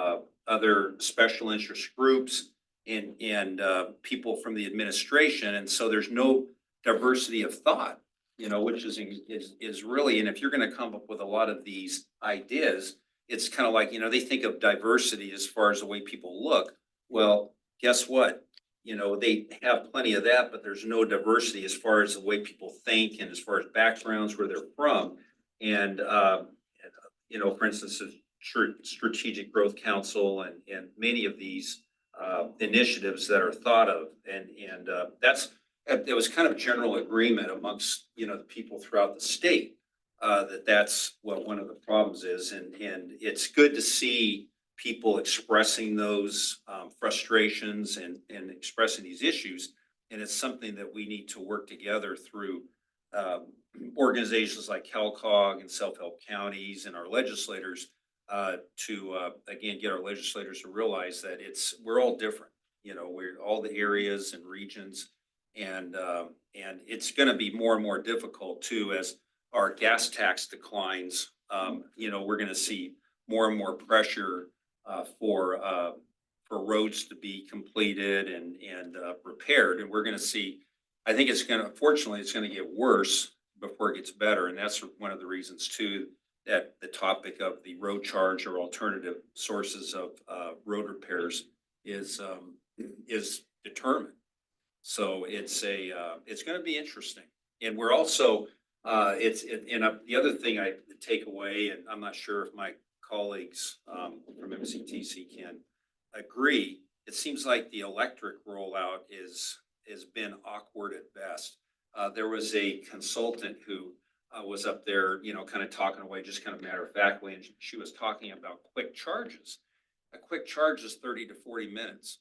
other special interest groups, and people from the administration. And so there's no diversity of thought, you know, which is really, and if you're going to come up with a lot of these ideas, it's kind of like, you know, they think of diversity as far as the way people look. Well, guess what? You know, they have plenty of that, but there's no diversity as far as the way people think and as far as backgrounds, where they're from. And, you know, for instance, the Strategic Growth Council and many of these initiatives that are thought of. And it was kind of general agreement amongst, you know, the people throughout the state that's what one of the problems is. And it's good to see people expressing those frustrations and expressing these issues. And it's something that we need to work together through organizations like CalCog and self-help counties and our legislators to again, get our legislators to realize that we're all different. You know, we're all the areas and regions, and it's going to be more and more difficult too as our gas tax declines. You know, we're going to see more and more pressure for roads to be completed and repaired, and we're going to see. I think fortunately, it's going to get worse before it gets better, and that's one of the reasons too that the topic of the road charge or alternative sources of road repairs is determined. So it's going to be interesting, and we're also the other thing I take away, and I'm not sure if my colleagues from MCTC can agree. It seems like the electric rollout has been awkward at best. There was a consultant who was up there, you know, kind of talking away, just kind of matter of factly, and she was talking about quick charges. A quick charge is 30 to 40 minutes.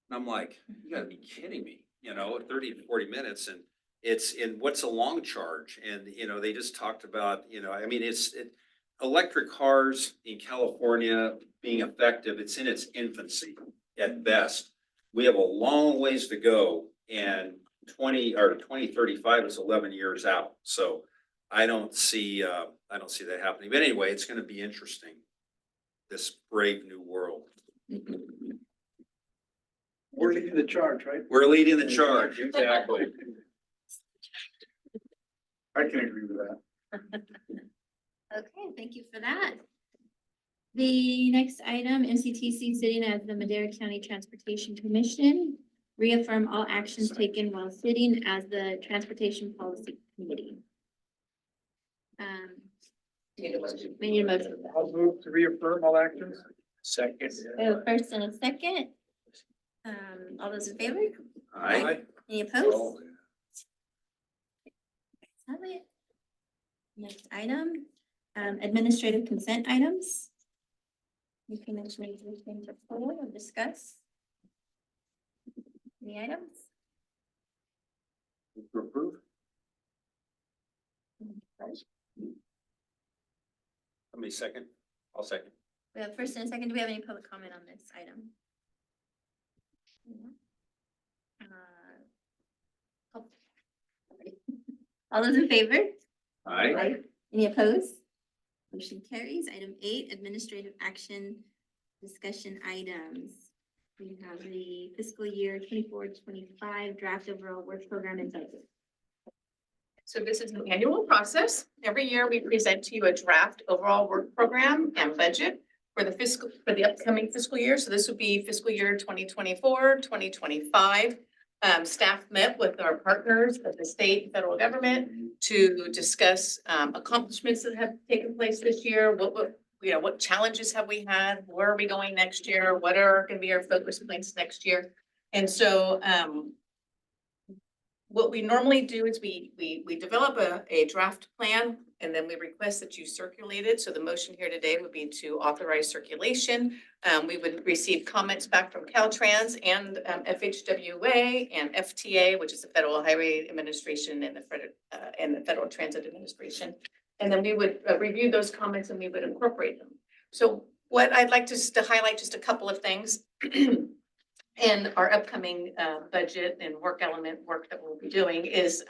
And I'm like, you gotta be kidding me, you know, 30 to 40 minutes. And what's a long charge? And, you know, they just talked about, you know, I mean, electric cars in California being effective, it's in its infancy at best. We have a long ways to go, and 2035 is 11 years out. So I don't see that happening. But anyway, it's going to be interesting, this brave new world. We're leading the charge, right? We're leading the charge, exactly. I can agree with that. Okay, thank you for that. The next item, MCTC sitting as the Madera County Transportation Commission, reaffirm all actions taken while sitting as the Transportation Policy Committee. We need a motion. I'll move to reaffirm all actions. Second. We have a first and a second. All those in favor? Aye. Any opposed? Have it. Next item, administrative consent items. You can mention anything to pull or discuss. The items. To approve. Somebody second? I'll second. We have first and a second. Do we have any public comment on this item? Oh. All those in favor? Aye. Any opposed? Motion carries. Item 8, administrative action discussion items. We have the fiscal year 24-25 draft overall work program and budget. So this is an annual process. Every year we present to you a draft overall work program and budget for the upcoming fiscal year. So this would be fiscal year 2024, 2025. Staff met with our partners of the state and federal government to discuss accomplishments that have taken place this year. What challenges have we had? Where are we going next year? What are going to be our focus points next year? And so what we normally do is we develop a draft plan, and then we request that you circulate it. So the motion here today would be to authorize circulation. We would receive comments back from Caltrans and FHWA and FTA, which is the Federal Highway Administration and the Federal Transit Administration. And then we would review those comments and we would incorporate them. So what I'd like to highlight just a couple of things. And our upcoming budget and work that we'll be doing is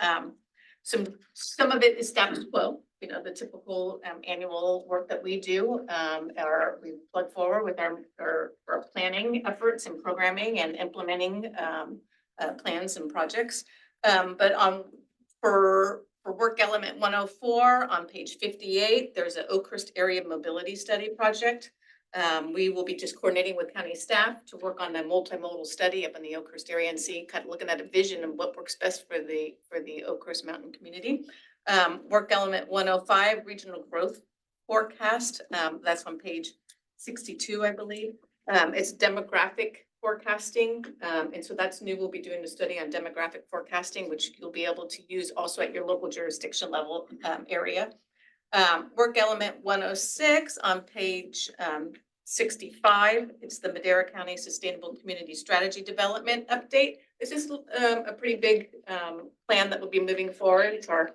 some of it is status quo, you know, the typical annual work that we do. We plug forward with our planning efforts and programming and implementing plans and projects. But for work element 104 on page 58, there's an Oakhurst area mobility study project. We will be just coordinating with county staff to work on a multimodal study up in the Oakhurst area and see, kind of looking at a vision of what works best for the Oakhurst mountain community. Work element 105, regional growth forecast. That's on page 62, I believe. It's demographic forecasting. And so that's new. We'll be doing a study on demographic forecasting, which you'll be able to use also at your local jurisdiction level area. Work element 106 on page 65. It's the Madera County Sustainable Community Strategy Development Update. This is a pretty big plan that will be moving forward. It's our,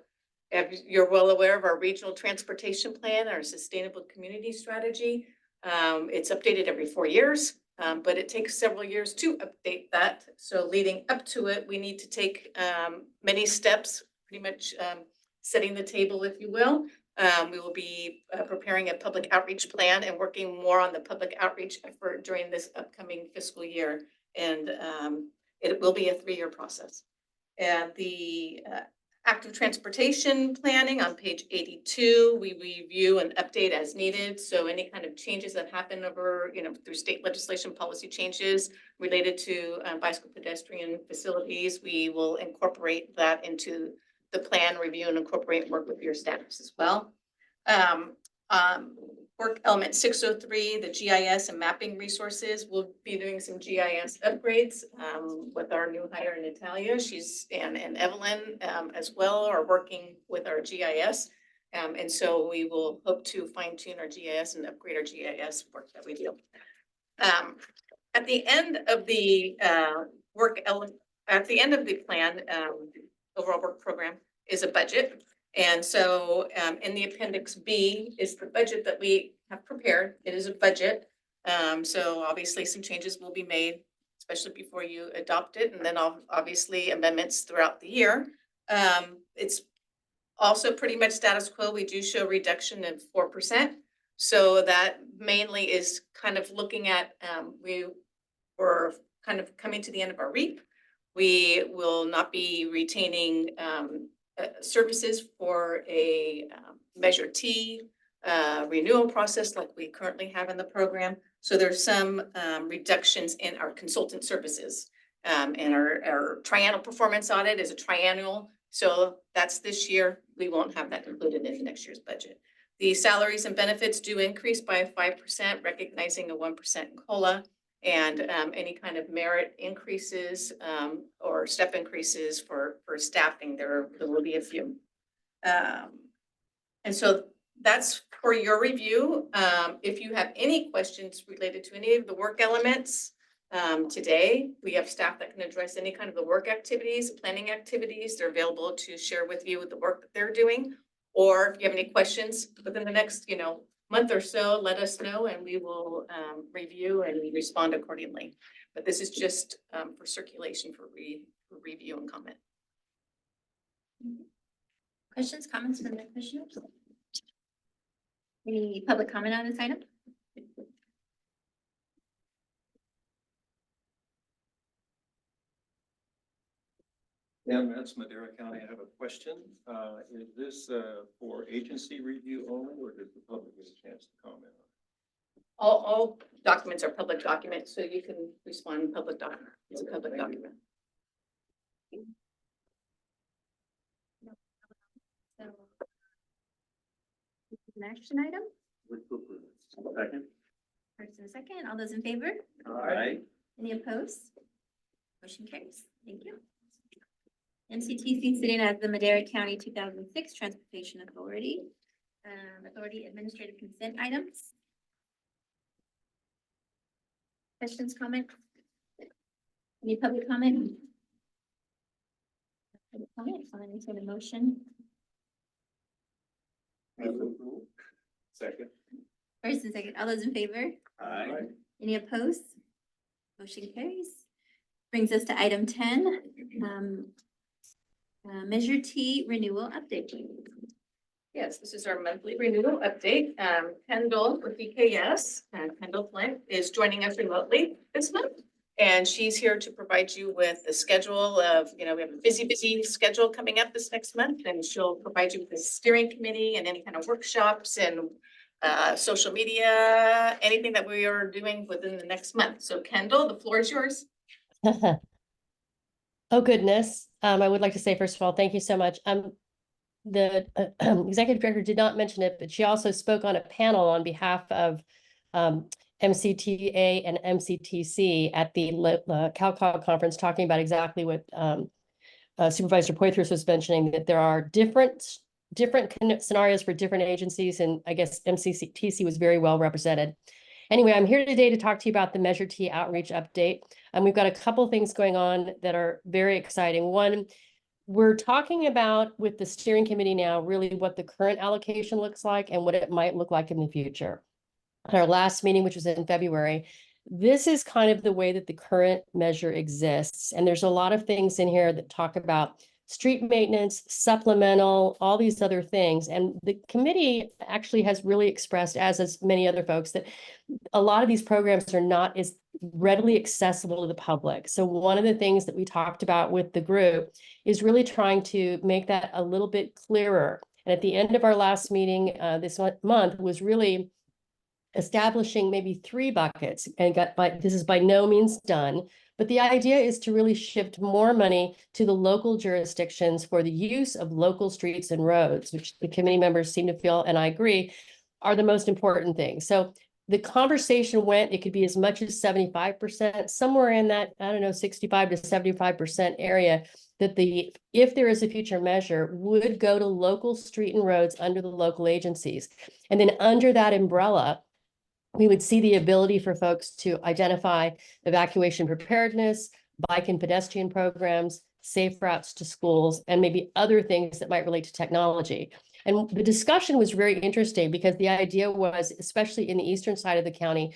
as you're well aware of, our regional transportation plan, our sustainable community strategy. It's updated every 4 years. But it takes several years to update that. So leading up to it, we need to take many steps, pretty much setting the table, if you will. We will be preparing a public outreach plan and working more on the public outreach effort during this upcoming fiscal year. And it will be a 3-year process. And the active transportation planning on page 82, we review and update as needed. So any kind of changes that happen over, through state legislation policy changes related to bicycle pedestrian facilities, we will incorporate that into the plan review and incorporate and work with your staffs as well. Work element 603, the GIS and mapping resources. We'll be doing some GIS upgrades with our new hire, Natalia. She's and Evelyn as well are working with our GIS. And so we will hope to fine tune our GIS and upgrade our GIS work that we do. At the end of the plan, overall work program is a budget. And so in the appendix B is the budget that we have prepared. It is a budget. So obviously some changes will be made, especially before you adopt it. And then obviously amendments throughout the year. It's also pretty much status quo. We do show reduction of 4%. So that mainly is kind of looking at, we were kind of coming to the end of our REAP. We will not be retaining services for a Measure T renewal process like we currently have in the program. So there's some reductions in our consultant services. And our triennial performance audit is a triennial. So that's this year. We won't have that included in next year's budget. The salaries and benefits do increase by 5%, recognizing a 1% COLA. And any kind of merit increases or step increases for staffing, there will be a few. And so that's for your review. If you have any questions related to any of the work elements today, we have staff that can address any kind of the work activities, planning activities. They're available to share with you the work that they're doing. Or if you have any questions within the next, month or so, let us know and we will review and respond accordingly. But this is just for circulation for review and comment. Questions, comments from the commissioners? Any public comment on this item? Dan, that's Madera County. I have a question. Is this for agency review only, or does the public get a chance to comment on it? All documents are public documents, so you can respond in public document. It's a public document. So, this is an action item. Second. First and second, all those in favor? Aye. Any opposed? Motion carries. Thank you. MCTC sitting as the Madera County 2006 Transportation Authority. Authority administrative consent items. Questions, comments? Any public comment? Public comment, I'll entertain a motion. Second. First and second, all those in favor? Aye. Any opposed? Motion carries. Brings us to item 10. Measure T renewal update. Yes, this is our monthly renewal update. Kendall with BKS, Kendall Flint is joining us remotely this month. And she's here to provide you with the schedule of, we have a busy schedule coming up this next month. And she'll provide you with the steering committee and any kind of workshops and social media, anything that we are doing within the next month. So Kendall, the floor is yours. Oh, goodness. I would like to say, first of all, thank you so much. The executive director did not mention it, but she also spoke on a panel on behalf of MCTA and MCTC at the CalCog conference, talking about exactly what Supervisor Poitras was mentioning, that there are different scenarios for different agencies, and I guess MCTC was very well represented. Anyway, I'm here today to talk to you about the Measure T outreach update. And we've got a couple things going on that are very exciting. One, we're talking about with the steering committee now, really what the current allocation looks like and what it might look like in the future. At our last meeting, which was in February, this is kind of the way that the current measure exists. And there's a lot of things in here that talk about street maintenance, supplemental, all these other things. And the committee actually has really expressed, as many other folks, that a lot of these programs are not as readily accessible to the public. So one of the things that we talked about with the group is really trying to make that a little bit clearer. And at the end of our last meeting this month was really establishing maybe 3 buckets, and this is by no means done, but the idea is to really shift more money to the local jurisdictions for the use of local streets and roads, which the committee members seem to feel, and I agree, are the most important things. So the conversation went, it could be as much as 75%, somewhere in that, I don't know, 65 to 75% area, that if there is a future measure, would go to local street and roads under the local agencies. And then under that umbrella, we would see the ability for folks to identify evacuation preparedness, bike and pedestrian programs, safe routes to schools, and maybe other things that might relate to technology. And the discussion was very interesting because the idea was, especially in the eastern side of the county,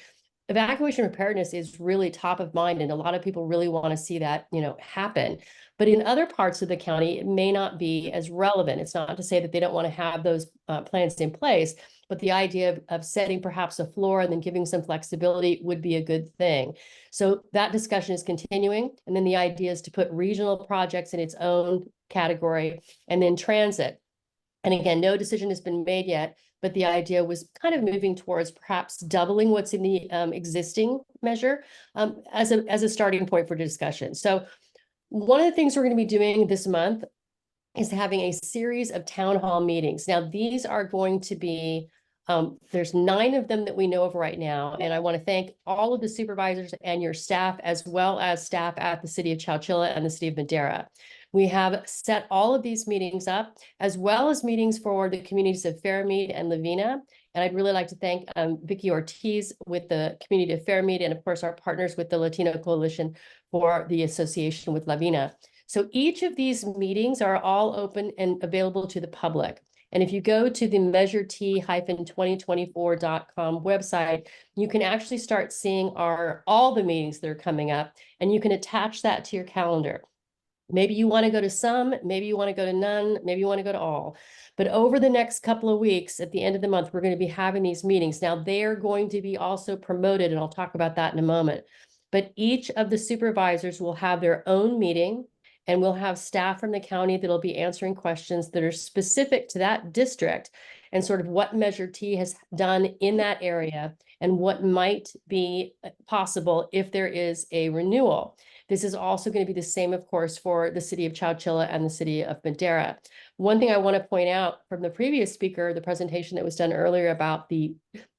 evacuation preparedness is really top of mind, and a lot of people really want to see that, happen. But in other parts of the county, it may not be as relevant. It's not to say that they don't want to have those plans in place, but the idea of setting perhaps a floor and then giving some flexibility would be a good thing. So that discussion is continuing. And then the idea is to put regional projects in its own category, and then transit. And again, no decision has been made yet, but the idea was kind of moving towards perhaps doubling what's in the existing measure as a starting point for discussion. So one of the things we're going to be doing this month is having a series of town hall meetings. Now, these are going to be, there's 9 of them that we know of right now. And I want to thank all of the supervisors and your staff, as well as staff at the city of Chowchilla and the city of Madera. We have set all of these meetings up, as well as meetings for the communities of Fairmead and Lavina. And I'd really like to thank Vicki Ortiz with the community of Fairmead, and of course our partners with the Latino Coalition for the association with Lavina. So each of these meetings are all open and available to the public. And if you go to the measuret-2024.com website, you can actually start seeing all the meetings that are coming up, and you can attach that to your calendar. Maybe you want to go to some, maybe you want to go to none, maybe you want to go to all. But over the next couple of weeks, at the end of the month, we're going to be having these meetings. Now, they are going to be also promoted, and I'll talk about that in a moment. But each of the supervisors will have their own meeting, and we'll have staff from the county that'll be answering questions that are specific to that district and sort of what Measure T has done in that area and what might be possible if there is a renewal. This is also going to be the same, of course, for the city of Chowchilla and the city of Madera. One thing I want to point out from the previous speaker, the presentation that was done earlier about the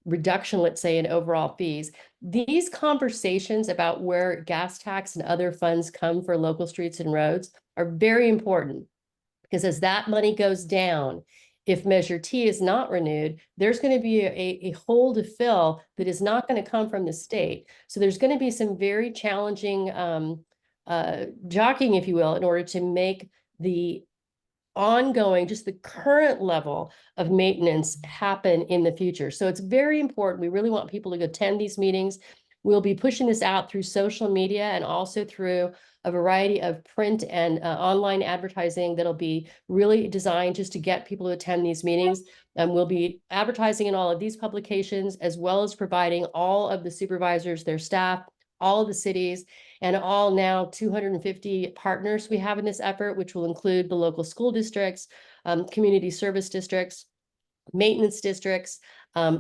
reduction, let's say, in overall fees, these conversations about where gas tax and other funds come for local streets and roads are very important, because as that money goes down, if Measure T is not renewed, there's going to be a hole to fill that is not going to come from the state. So there's going to be some very challenging jockeying, if you will, in order to make the ongoing, just the current level of maintenance happen in the future. So it's very important. We really want people to attend these meetings. We'll be pushing this out through social media and also through a variety of print and online advertising that'll be really designed just to get people to attend these meetings. And we'll be advertising in all of these publications, as well as providing all of the supervisors, their staff, all of the cities, and all now 250 partners we have in this effort, which will include the local school districts, community service districts, maintenance districts,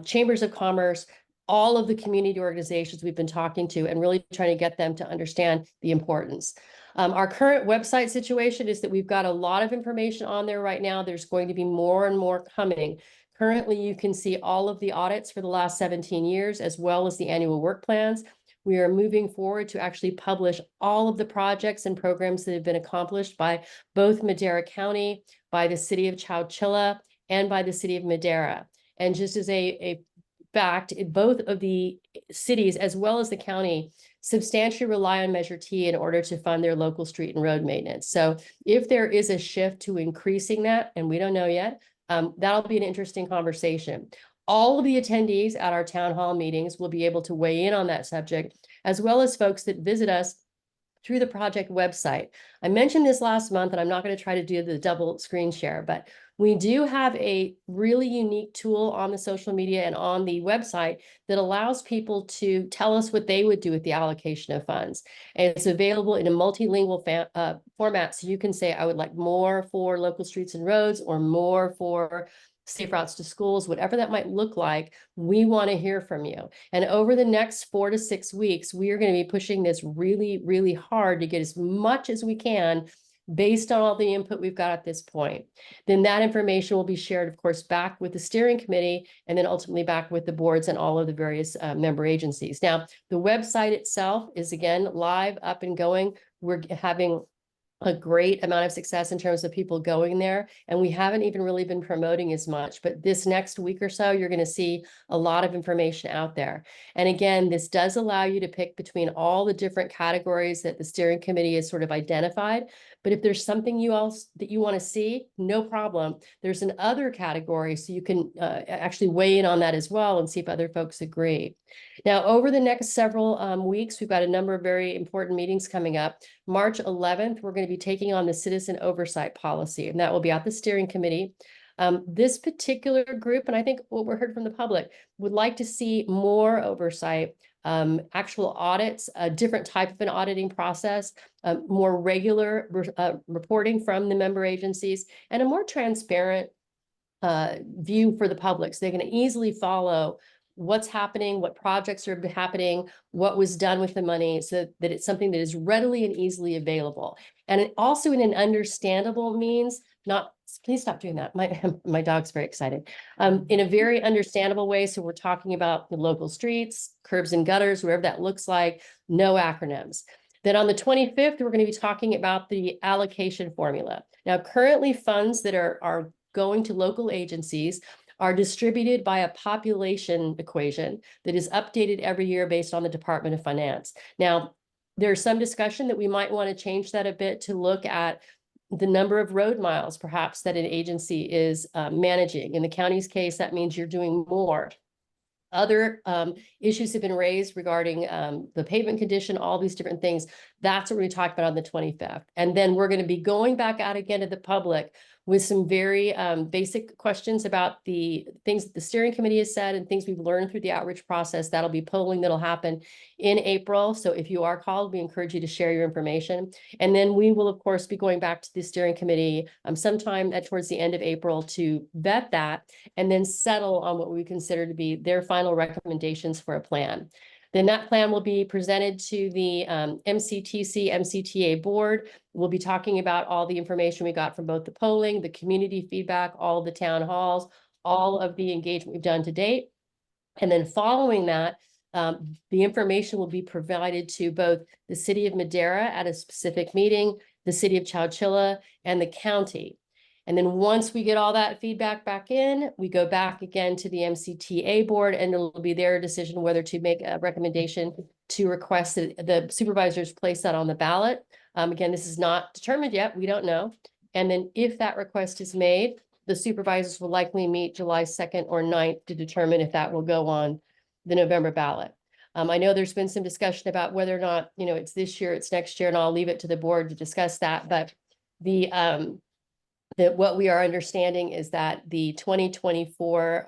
chambers of commerce, all of the community organizations we've been talking to, and really trying to get them to understand the importance. Our current website situation is that we've got a lot of information on there right now. There's going to be more and more coming. Currently, you can see all of the audits for the last 17 years, as well as the annual work plans. We are moving forward to actually publish all of the projects and programs that have been accomplished by both Madera County, by the city of Chowchilla, and by the city of Madera. And just as a fact, both of the cities as well as the county substantially rely on Measure T in order to fund their local street and road maintenance. So if there is a shift to increasing that, and we don't know yet, that'll be an interesting conversation. All of the attendees at our town hall meetings will be able to weigh in on that subject, as well as folks that visit us through the project website. I mentioned this last month, and I'm not going to try to do the double screen share, but we do have a really unique tool on the social media and on the website that allows people to tell us what they would do with the allocation of funds. And it's available in a multilingual format. So you can say, I would like more for local streets and roads, or more for safe routes to schools, whatever that might look like. We want to hear from you. And over the next 4 to 6 weeks, we are going to be pushing this really, really hard to get as much as we can based on all the input we've got at this point. Then that information will be shared, of course, back with the steering committee, and then ultimately back with the boards and all of the various member agencies. Now, the website itself is, again, live, up and going. We're having a great amount of success in terms of people going there. And we haven't even really been promoting as much, but this next week or so, you're going to see a lot of information out there. And again, this does allow you to pick between all the different categories that the steering committee has sort of identified. But if there's something else that you want to see, no problem. There's an other category, so you can actually weigh in on that as well and see if other folks agree. Now, over the next several weeks, we've got a number of very important meetings coming up. March 11th, we're going to be taking on the citizen oversight policy, and that will be at the steering committee. This particular group, and I think what we heard from the public, would like to see more oversight, actual audits, a different type of an auditing process, more regular reporting from the member agencies, and a more transparent view for the public, so they can easily follow what's happening, what projects are happening, what was done with the money, so that it's something that is readily and easily available. And it also in an understandable means, not, please stop doing that. My dog's very excited. In a very understandable way. So we're talking about the local streets, curbs and gutters, wherever that looks like, no acronyms. Then on the 25th, we're going to be talking about the allocation formula. Now, currently funds that are going to local agencies are distributed by a population equation that is updated every year based on the Department of Finance. Now, there's some discussion that we might want to change that a bit to look at the number of road miles, perhaps, that an agency is managing. In the county's case, that means you're doing more. Other issues have been raised regarding the pavement condition, all these different things. That's what we're talking about on the 25th. And then we're going to be going back out again to the public with some very basic questions about the things that the steering committee has said and things we've learned through the outreach process. That'll be polling that'll happen in April. So if you are called, we encourage you to share your information. And then we will, of course, be going back to the steering committee sometime towards the end of April to vet that and then settle on what we consider to be their final recommendations for a plan. Then that plan will be presented to the MCTC, MCTA board. We'll be talking about all the information we got from both the polling, the community feedback, all of the town halls, all of the engagement we've done to date. And then following that, the information will be provided to both the city of Madera at a specific meeting, the city of Chowchilla, and the county. And then once we get all that feedback back in, we go back again to the MCTA board, and it'll be their decision whether to make a recommendation to request that the supervisors place that on the ballot. Again, this is not determined yet. We don't know. And then if that request is made, the supervisors will likely meet July 2nd or 9th to determine if that will go on the November ballot. I know there's been some discussion about whether or not, it's this year, it's next year, and I'll leave it to the board to discuss that, but that what we are understanding is that the 2024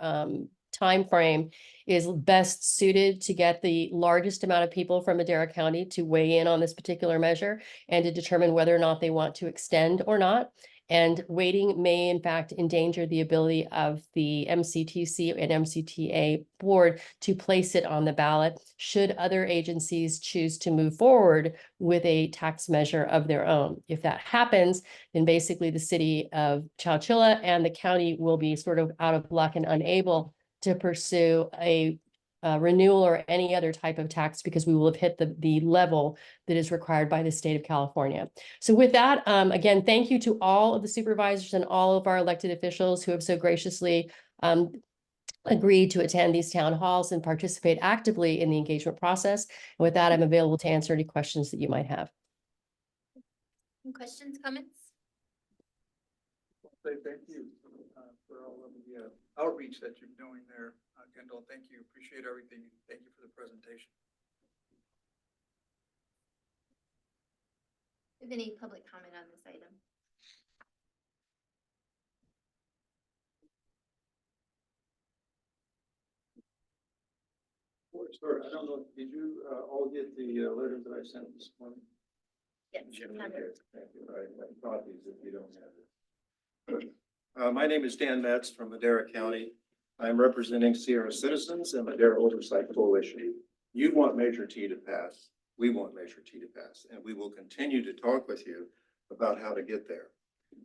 timeframe is best suited to get the largest amount of people from Madera County to weigh in on this particular measure and to determine whether or not they want to extend or not. And waiting may in fact endanger the ability of the MCTC and MCTA board to place it on the ballot should other agencies choose to move forward with a tax measure of their own. If that happens, then basically the city of Chowchilla and the county will be sort of out of luck and unable to pursue a renewal or any other type of tax because we will have hit the level that is required by the state of California. So with that, again, thank you to all of the supervisors and all of our elected officials who have so graciously agreed to attend these town halls and participate actively in the engagement process. And with that, I'm available to answer any questions that you might have. Any questions, comments? Say thank you for all of the outreach that you're doing there, Kendall. Thank you. Appreciate everything. Thank you for the presentation. Have any public comment on this item? Sure, I don't know, did you all get the letter that I sent this morning? Yes. Okay, thank you. I have copies if you don't have it. My name is Dan Metz from Madera County. I'm representing Sierra Citizens and Madera Oversight Coalition. You want Measure T to pass. We want Measure T to pass, and we will continue to talk with you about how to get there.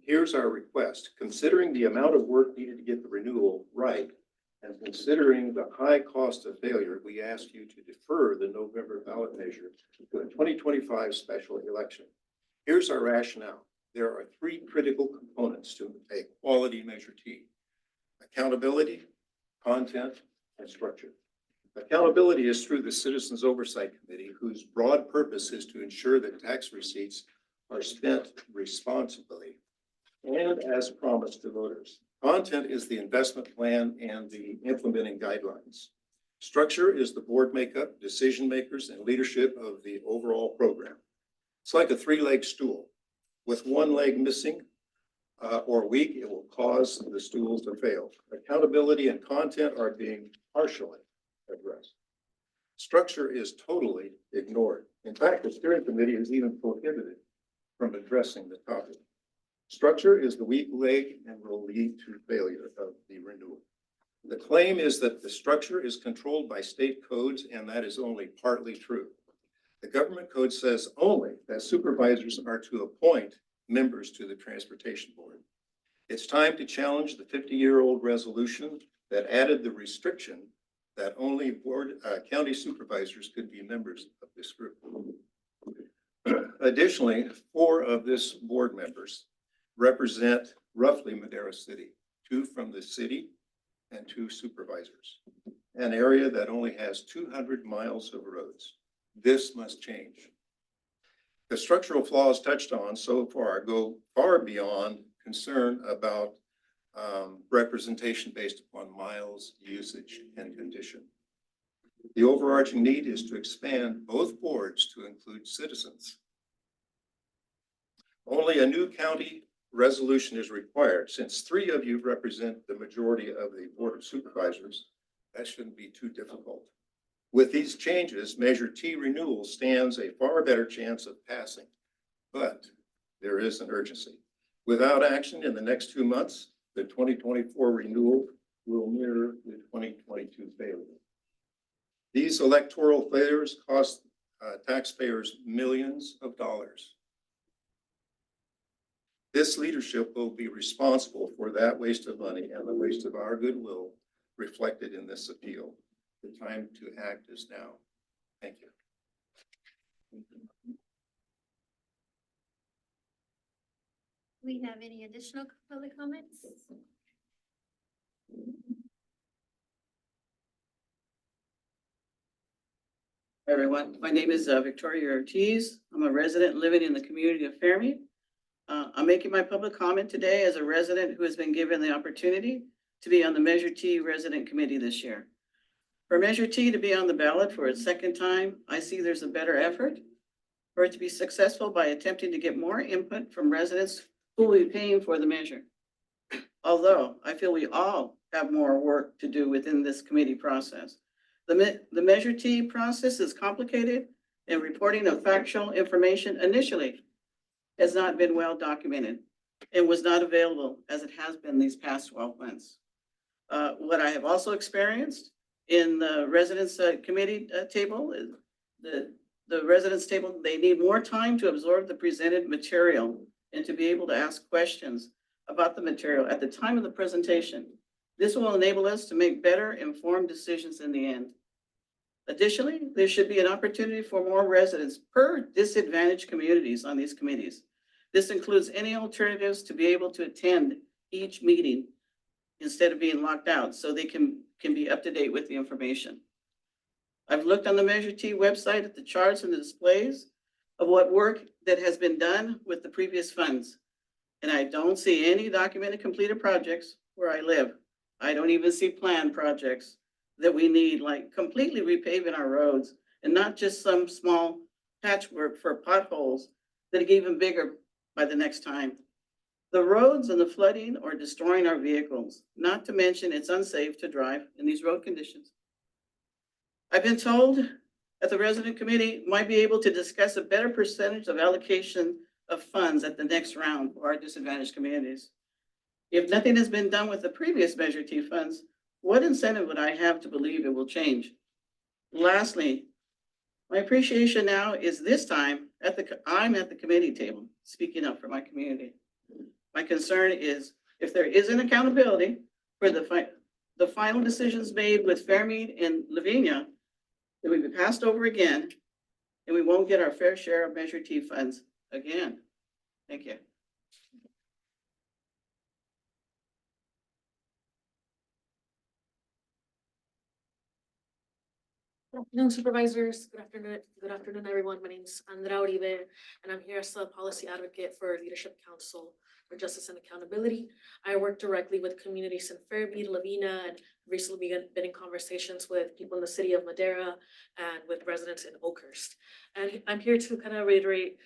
Here's our request. Considering the amount of work needed to get the renewal right, and considering the high cost of failure, we ask you to defer the November ballot measure to a 2025 special election. Here's our rationale. There are three critical components to a quality Measure T: accountability, content, and structure. Accountability is through the Citizens Oversight Committee, whose broad purpose is to ensure that tax receipts are spent responsibly and as promised to voters. Content is the investment plan and the implementing guidelines. Structure is the board makeup, decision makers, and leadership of the overall program. It's like a three-leg stool. With one leg missing or weak, it will cause the stools to fail. Accountability and content are being partially addressed. Structure is totally ignored. In fact, the steering committee is even prohibited from addressing the topic. Structure is the weak leg and will lead to failure of the renewal. The claim is that the structure is controlled by state codes, and that is only partly true. The government code says only that supervisors are to appoint members to the transportation board. It's time to challenge the 50-year-old resolution that added the restriction that only county supervisors could be members of this group. Additionally, 4 of this board members represent roughly Madera City, 2 from the city and 2 supervisors, an area that only has 200 miles of roads. This must change. The structural flaws touched on so far go far beyond concern about representation based upon miles, usage, and condition. The overarching need is to expand both boards to include citizens. Only a new county resolution is required. Since 3 of you represent the majority of the Board of Supervisors, that shouldn't be too difficult. With these changes, Measure T renewal stands a far better chance of passing, but there is an urgency. Without action in the next 2 months, the 2024 renewal will mirror the 2022 failure. These electoral failures cost taxpayers millions of dollars. This leadership will be responsible for that waste of money and the waste of our goodwill reflected in this appeal. The time to act is now. Thank you. Do we have any additional public comments? Hi, everyone. My name is Victoria Ortiz. I'm a resident living in the community of Fairmead. I'm making my public comment today as a resident who has been given the opportunity to be on the Measure T resident committee this year. For Measure T to be on the ballot for its second time, I see there's a better effort for it to be successful by attempting to get more input from residents who will be paying for the measure. Although I feel we all have more work to do within this committee process. The Measure T process is complicated, and reporting of factual information initially has not been well documented and was not available as it has been these past 12 months. What I have also experienced in the residents committee table is the residents table, they need more time to absorb the presented material and to be able to ask questions about the material at the time of the presentation. This will enable us to make better informed decisions in the end. Additionally, there should be an opportunity for more residents per disadvantaged communities on these committees. This includes any alternatives to be able to attend each meeting instead of being locked out, so they can be up to date with the information. I've looked on the Measure T website at the charts and the displays of what work that has been done with the previous funds. And I don't see any documented completed projects where I live. I don't even see planned projects that we need, like completely repaving our roads and not just some small patchwork for potholes that get even bigger by the next time. The roads and the flooding are destroying our vehicles, not to mention it's unsafe to drive in these road conditions. I've been told that the resident committee might be able to discuss a better percentage of allocation of funds at the next round for our disadvantaged communities. If nothing has been done with the previous Measure T funds, what incentive would I have to believe it will change? Lastly, my appreciation now is this time I'm at the committee table, speaking up for my community. My concern is if there isn't accountability for the final decisions made with Fairmead and Lavinia, that we be passed over again, and we won't get our fair share of Measure T funds again. Thank you. Good afternoon, supervisors. Good afternoon, everyone. My name is Andrea Uribe, and I'm here as a policy advocate for Leadership Council for Justice and Accountability. I work directly with communities in Fairmead, Lavina, and recently been in conversations with people in the city of Madera and with residents in Oakhurst. And I'm here to kind of reiterate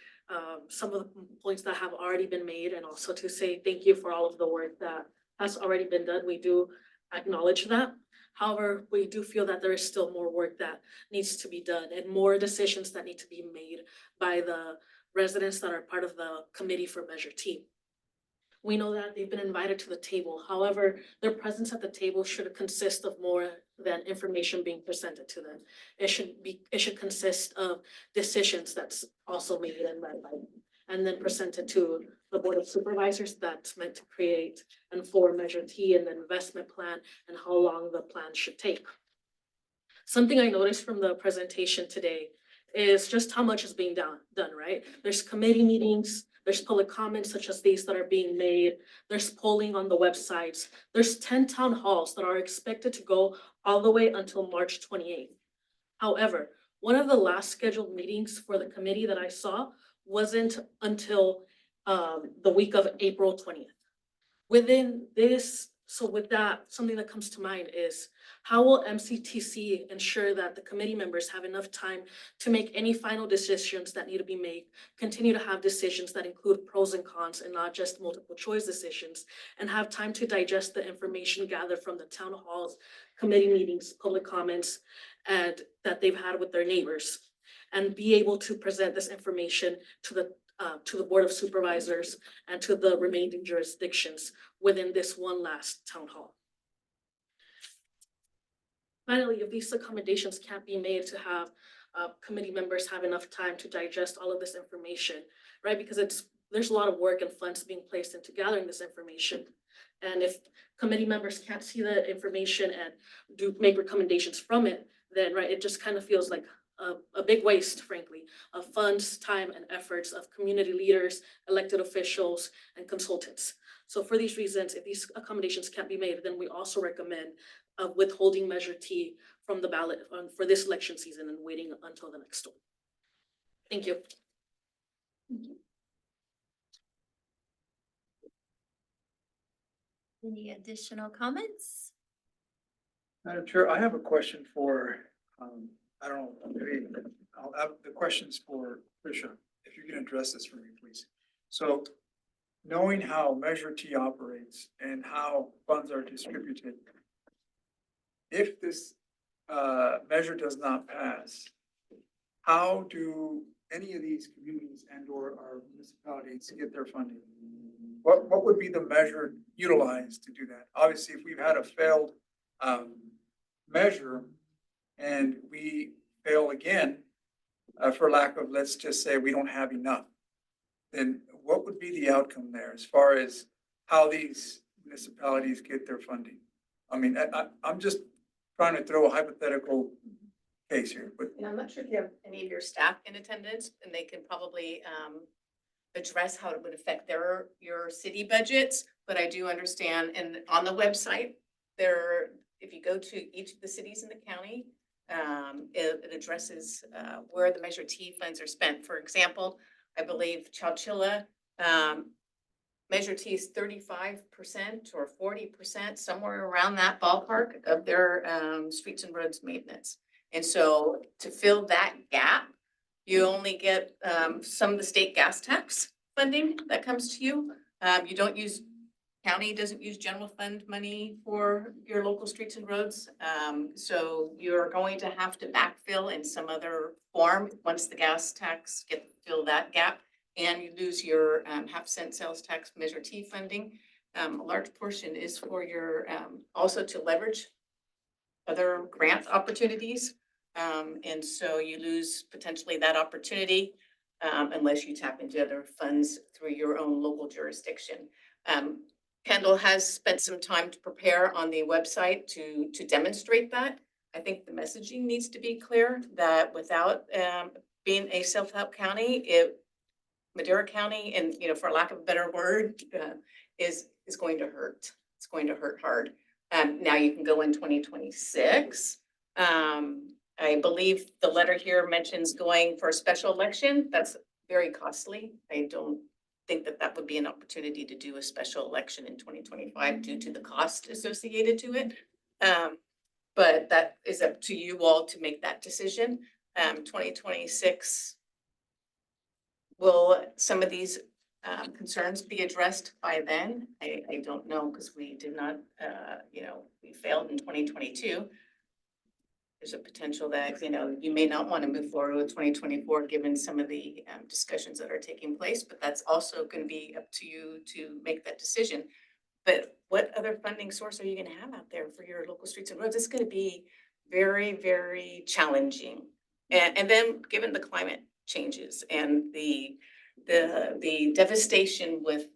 some of the points that have already been made, and also to say thank you for all of the work that has already been done. We do acknowledge that. However, we do feel that there is still more work that needs to be done and more decisions that need to be made by the residents that are part of the committee for Measure T. We know that they've been invited to the table. However, their presence at the table should consist of more than information being presented to them. It should consist of decisions that's also made and led by them, and then presented to the Board of Supervisors that's meant to create and form Measure T and the investment plan and how long the plan should take. Something I noticed from the presentation today is just how much is being done, right? There's committee meetings, there's public comments such as these that are being made, there's polling on the websites, there's 10 town halls that are expected to go all the way until March 28th. However, one of the last scheduled meetings for the committee that I saw wasn't until the week of April 20th. Within this, so with that, something that comes to mind is how will MCTC ensure that the committee members have enough time to make any final decisions that need to be made, continue to have decisions that include pros and cons and not just multiple choice decisions, and have time to digest the information gathered from the town halls, committee meetings, public comments, and that they've had with their neighbors, and be able to present this information to the Board of Supervisors and to the remaining jurisdictions within this one last town hall. Finally, if these accommodations can't be made to have committee members have enough time to digest all of this information, right? Because there's a lot of work and funds being placed into gathering this information. And if committee members can't see the information and make recommendations from it, then right, it just kind of feels like a big waste, frankly, of funds, time, and efforts of community leaders, elected officials, and consultants. So for these reasons, if these accommodations can't be made, then we also recommend withholding Measure T from the ballot for this election season and waiting until the next one. Thank you. Any additional comments? Madam Chair, I have a question for, I don't know, maybe I'll have the questions for Tricia, if you can address this for me, please. So knowing how Measure T operates and how funds are distributed, if this measure does not pass, how do any of these communities and or our municipalities get their funding? What would be the measure utilized to do that? Obviously, if we've had a failed measure and we fail again, for lack of, let's just say we don't have enough, then what would be the outcome there as far as how these municipalities get their funding? I mean, I'm just trying to throw a hypothetical case here, but And I'm not sure if you have any of your staff in attendance, and they can probably address how it would affect your city budgets. But I do understand, and on the website, if you go to each of the cities in the county, it addresses where the Measure T funds are spent. For example, I believe Chowchilla, Measure T is 35% or 40%, somewhere around that ballpark of their streets and roads maintenance. And so to fill that gap, you only get some of the state gas tax funding that comes to you. You don't use, county doesn't use general fund money for your local streets and roads. So you're going to have to backfill in some other form once the gas tax fill that gap. And you lose your half-cent sales tax Measure T funding. A large portion is for your, also to leverage other grant opportunities. And so you lose potentially that opportunity unless you tap into other funds through your own local jurisdiction. Kendall has spent some time to prepare on the website to demonstrate that. I think the messaging needs to be clear that without being a self-help county, Madera County, and for lack of a better word, is going to hurt. It's going to hurt hard. Now you can go in 2026. I believe the letter here mentions going for a special election. That's very costly. I don't think that would be an opportunity to do a special election in 2025 due to the cost associated to it. But that is up to you all to make that decision. 2026. Will some of these concerns be addressed by then? I don't know, because we did not, we failed in 2022. There's a potential that, you may not want to move forward with 2024, given some of the discussions that are taking place, but that's also going to be up to you to make that decision. But what other funding source are you going to have out there for your local streets and roads? It's going to be very, very challenging. And then given the climate changes and the devastation with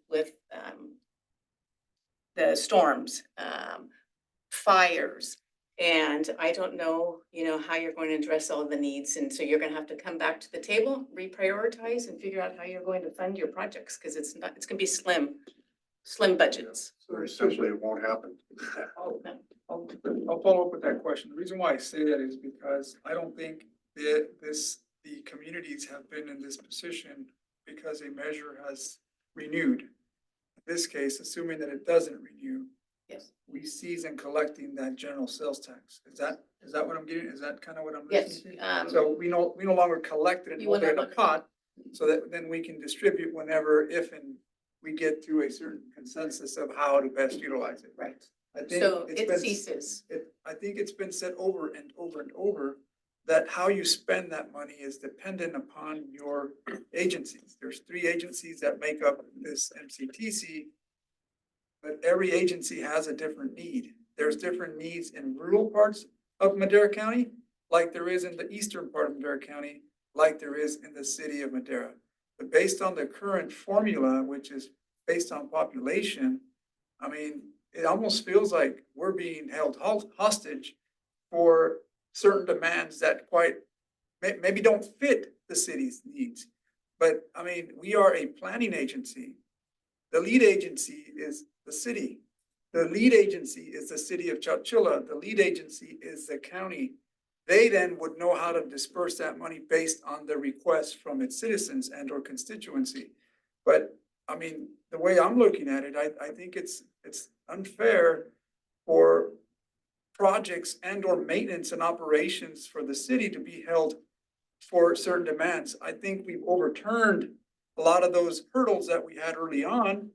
the storms, fires, and I don't know, how you're going to address all the needs. And so you're going to have to come back to the table, reprioritize, and figure out how you're going to fund your projects, because it's going to be slim budgets. so essentially it won't happen. I'll follow up with that question. The reason why I say that is because I don't think the communities have been in this position because a measure has renewed. In this case, assuming that it doesn't renew, Yes. we cease in collecting that general sales tax. Is that what I'm getting? Is that kind of what I'm Yes. listening to? So we no longer collect it and You hold will it in no a longer- pot, so that then we can distribute whenever, if and we get to a certain consensus of how to best utilize it. Right. I think So it's it been- ceases. I think it's been said over and over and over that how you spend that money is dependent upon your agencies. There's 3 agencies that make up this MCTC, but every agency has a different need. There's different needs in rural parts of Madera County, like there is in the eastern part of Madera County, like there is in the city of Madera. But based on the current formula, which is based on population, I mean, it almost feels like we're being held hostage for certain demands that maybe don't fit the city's needs. But I mean, we are a planning agency. The lead agency is the city. The lead agency is the city of Chowchilla. The lead agency is the county. They then would know how to disperse that money based on the requests from its citizens and or constituency. But I mean, the way I'm looking at it, I think it's unfair for projects and or maintenance and operations for the city to be held for certain demands. I think we've overturned a lot of those hurdles that we had early on,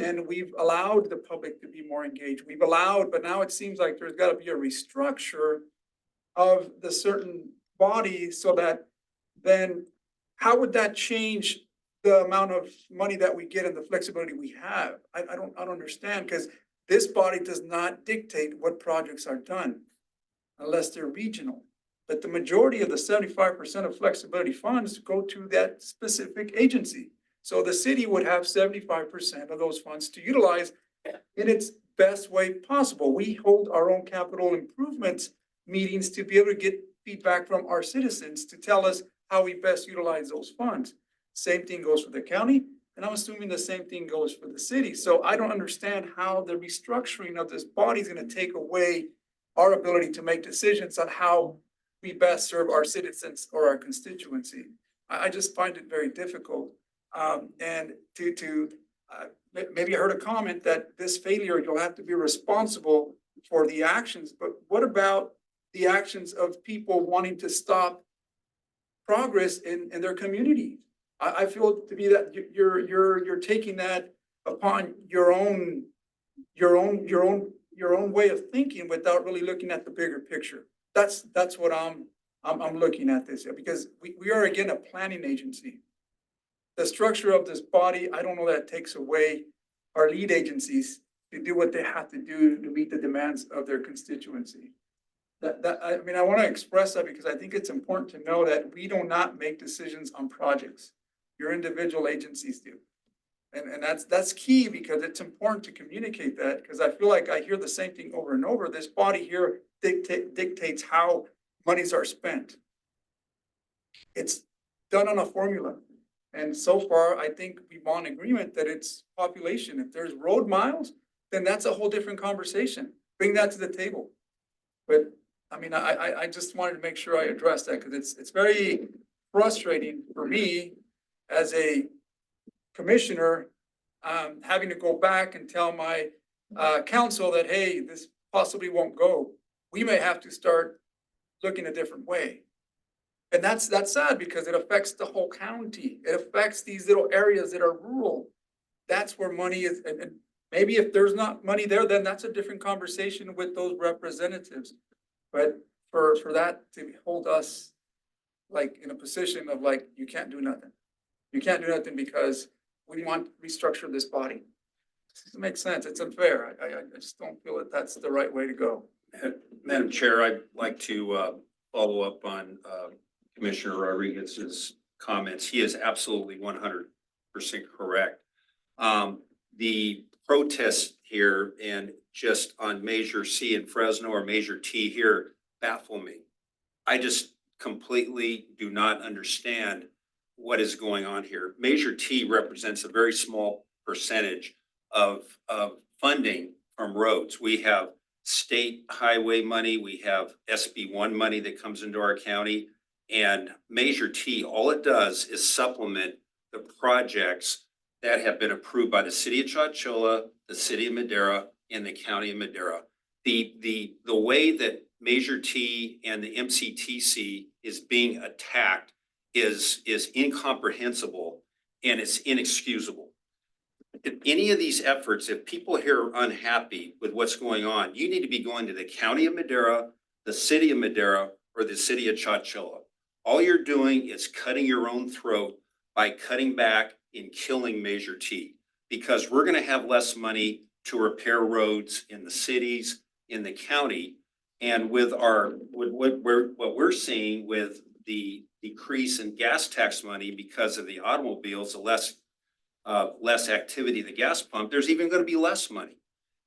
and we've allowed the public to be more engaged. We've allowed, but now it seems like there's got to be a restructure of the certain body so that then how would that change the amount of money that we get and the flexibility we have? I don't understand, because this body does not dictate what projects are done unless they're regional. But the majority of the 75% of flexibility funds go to that specific agency. So the city would have 75% of those funds to utilize in its best way possible. We hold our own capital improvements meetings to be able to get feedback from our citizens to tell us how we best utilize those funds. Same thing goes for the county, and I'm assuming the same thing goes for the city. So I don't understand how the restructuring of this body is going to take away our ability to make decisions on how we best serve our citizens or our constituency. I just find it very difficult. And maybe I heard a comment that this failure, you'll have to be responsible for the actions, but what about the actions of people wanting to stop progress in their community? I feel to be that you're taking that upon your own way of thinking without really looking at the bigger picture. That's what I'm looking at this, because we are again a planning agency. The structure of this body, I don't know that takes away our lead agencies to do what they have to do to meet the demands of their constituency. I mean, I want to express that because I think it's important to know that we do not make decisions on projects. Your individual agencies do. And that's key, because it's important to communicate that, because I feel like I hear the same thing over and over. This body here dictates how monies are spent. It's done on a formula. And so far, I think we've on agreement that it's population. If there's road miles, then that's a whole different conversation. Bring that to the table. But I mean, I just wanted to make sure I address that, because it's very frustrating for me as a commissioner, having to go back and tell my council that, hey, this possibly won't go. We may have to start looking a different way. And that's sad, because it affects the whole county. It affects these little areas that are rural. That's where money is. And maybe if there's not money there, then that's a different conversation with those representatives. But for that to hold us like in a position of like, you can't do nothing. You can't do nothing because we want to restructure this body. It doesn't make sense. It's unfair. I just don't feel that that's the right way to go. Madam Chair, I'd like to follow up on Commissioner Rodriguez's comments. He is absolutely 100% correct. The protests here and just on Measure C in Fresno or Measure T here baffle me. I just completely do not understand what is going on here. Measure T represents a very small percentage of funding from roads. We have state highway money, we have SB1 money that comes into our county, and Measure T, all it does is supplement the projects that have been approved by the city of Chowchilla, the city of Madera, and the county of Madera. The way that Measure T and the MCTC is being attacked is incomprehensible, and it's inexcusable. If any of these efforts, if people here are unhappy with what's going on, you need to be going to the county of Madera, the city of Madera, or the city of Chowchilla. All you're doing is cutting your own throat by cutting back and killing Measure T, because we're going to have less money to repair roads in the cities, in the county, and with what we're seeing with the decrease in gas tax money because of the automobiles, the less activity at the gas pump, there's even going to be less money.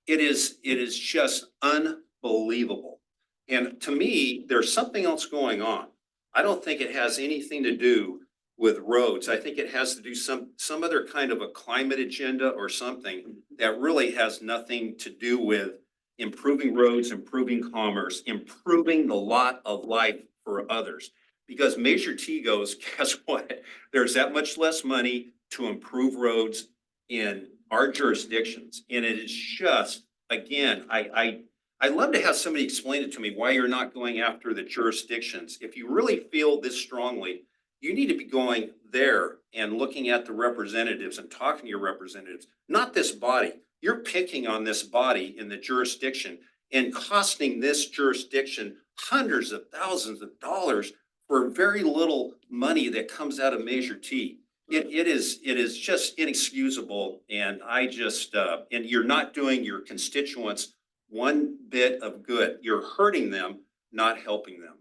It is just unbelievable. And to me, there's something else going on. I don't think it has anything to do with roads. I think it has to do some other kind of a climate agenda or something that really has nothing to do with improving roads, improving commerce, improving the lot of life for others. Because Measure T goes, guess what? There's that much less money to improve roads in our jurisdictions. And it is just, again, I I'd love to have somebody explain it to me why you're not going after the jurisdictions. If you really feel this strongly, you need to be going there and looking at the representatives and talking to your representatives, not this body. You're picking on this body in the jurisdiction and costing this jurisdiction hundreds of thousands of dollars for very little money that comes out of Measure T. It is just inexcusable, and I just, and you're not doing your constituents one bit of good. You're hurting them, not helping them.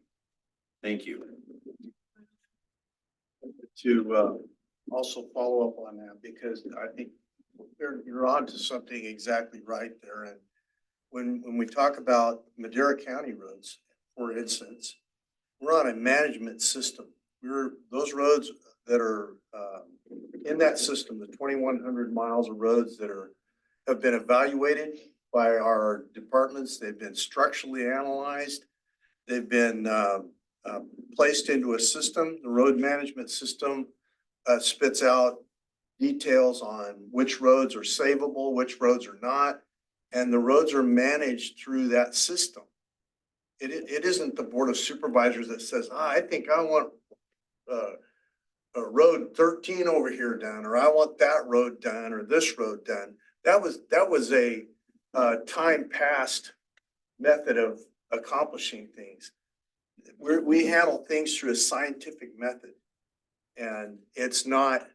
Thank you. To also follow up on that, because I think you're on to something exactly right there. And when we talk about Madera County roads, for instance, we're on a management system. Those roads that are in that system, the 2,100 miles of roads that have been evaluated by our departments. They've been structurally analyzed. They've been placed into a system. The road management system spits out details on which roads are savable, which roads are not, and the roads are managed through that system. It isn't the Board of Supervisors that says, I think I want road 13 over here done, or I want that road done, or this road done. That was a time past method of accomplishing things. We handle things through a scientific method, and it's not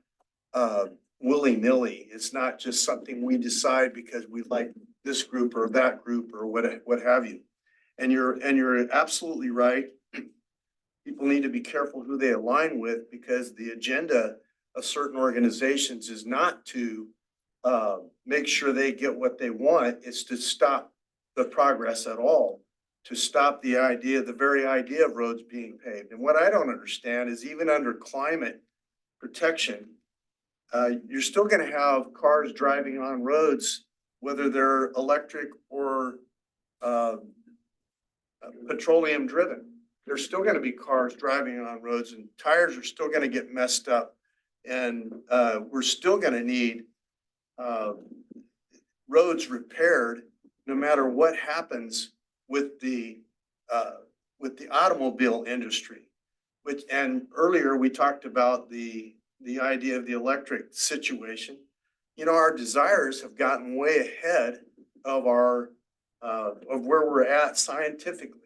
willy-nilly. It's not just something we decide because we like this group or that group or what have you. And you're absolutely right. People need to be careful who they align with, because the agenda of certain organizations is not to make sure they get what they want. It's to stop the progress at all, to stop the very idea of roads being paved. And what I don't understand is, even under climate protection, you're still going to have cars driving on roads, whether they're electric or petroleum driven. There's still going to be cars driving on roads, and tires are still going to get messed up. And we're still going to need roads repaired, no matter what happens with the automobile industry. And earlier we talked about the idea of the electric situation. You know, our desires have gotten way ahead of where we're at scientifically.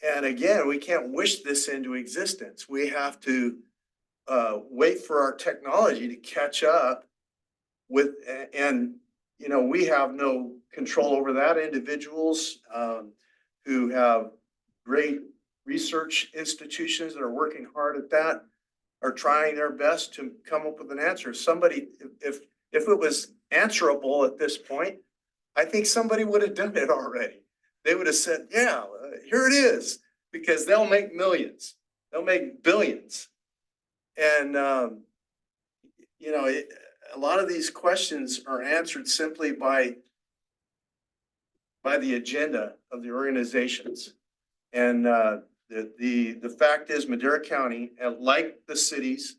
And again, we can't wish this into existence. We have to wait for our technology to catch up with, and you know, we have no control over that. Individuals who have great research institutions that are working hard at that are trying their best to come up with an answer. Somebody, if it was answerable at this point, I think somebody would have done it already. They would have said, yeah, here it is, because they'll make millions, they'll make billions. And, you know, a lot of these questions are answered simply by the agenda of the organizations. And the fact is, Madera County, like the cities,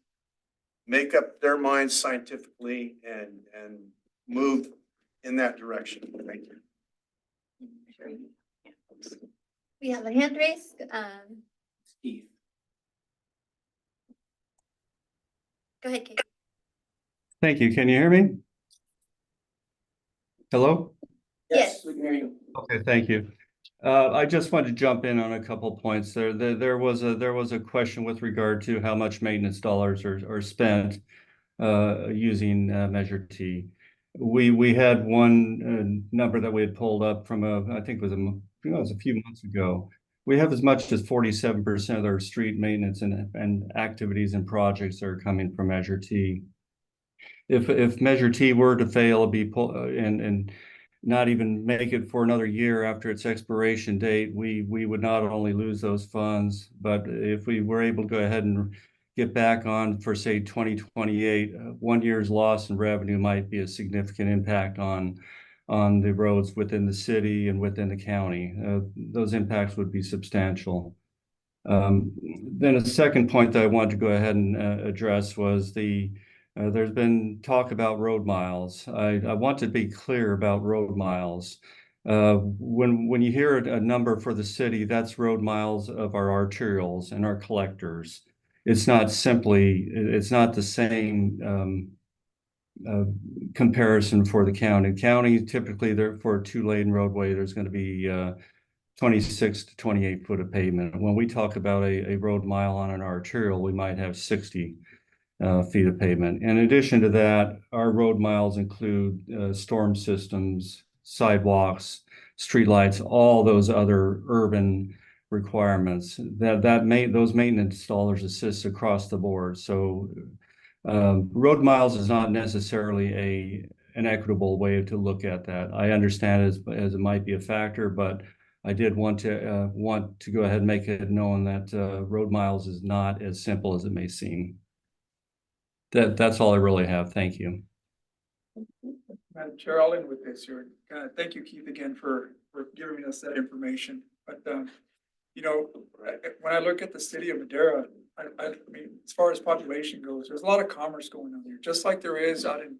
make up their minds scientifically and move in that direction. Thank you. We have a hand raised. Steve. Go ahead, Kate. Thank you. Can you hear me? Hello? Yes. We can hear you. Okay, thank you. I just wanted to jump in on a couple points there. There was a question with regard to how much maintenance dollars are spent using Measure T. We had one number that we had pulled up from I think it was a few months ago. We have as much as 47% of our street maintenance and activities and projects that are coming from Measure T. If Measure T were to fail, and not even make it for another year after its expiration date, we would not only lose those funds, but if we were able to go ahead and get back on for, say, 2028, 1 year's loss in revenue might be a significant impact on the roads within the city and within the county. Those impacts would be substantial. Then a second point that I wanted to go ahead and address was there's been talk about road miles. I want to be clear about road miles. When you hear a number for the city, that's road miles of our arterials and our collectors. It's not the same comparison for the county. County typically there for a 2-lane roadway, there's going to be 26 to 28 foot of pavement. When we talk about a road mile on an arterial, we might have 60 feet of pavement. In addition to that, our road miles include storm systems, sidewalks, streetlights, all those other urban requirements. Those maintenance dollars assist across the board. So road miles is not necessarily an equitable way to look at that. I understand as it might be a factor, but I did want to go ahead and make it known that road miles is not as simple as it may seem. That's all I really have. Thank you. Madam Chair, I'll end with this here. Thank you, Keith, again for giving us that information. But, you know, when I look at the city of Madera, I mean, as far as population goes, there's a lot of commerce going on here, just like there is out in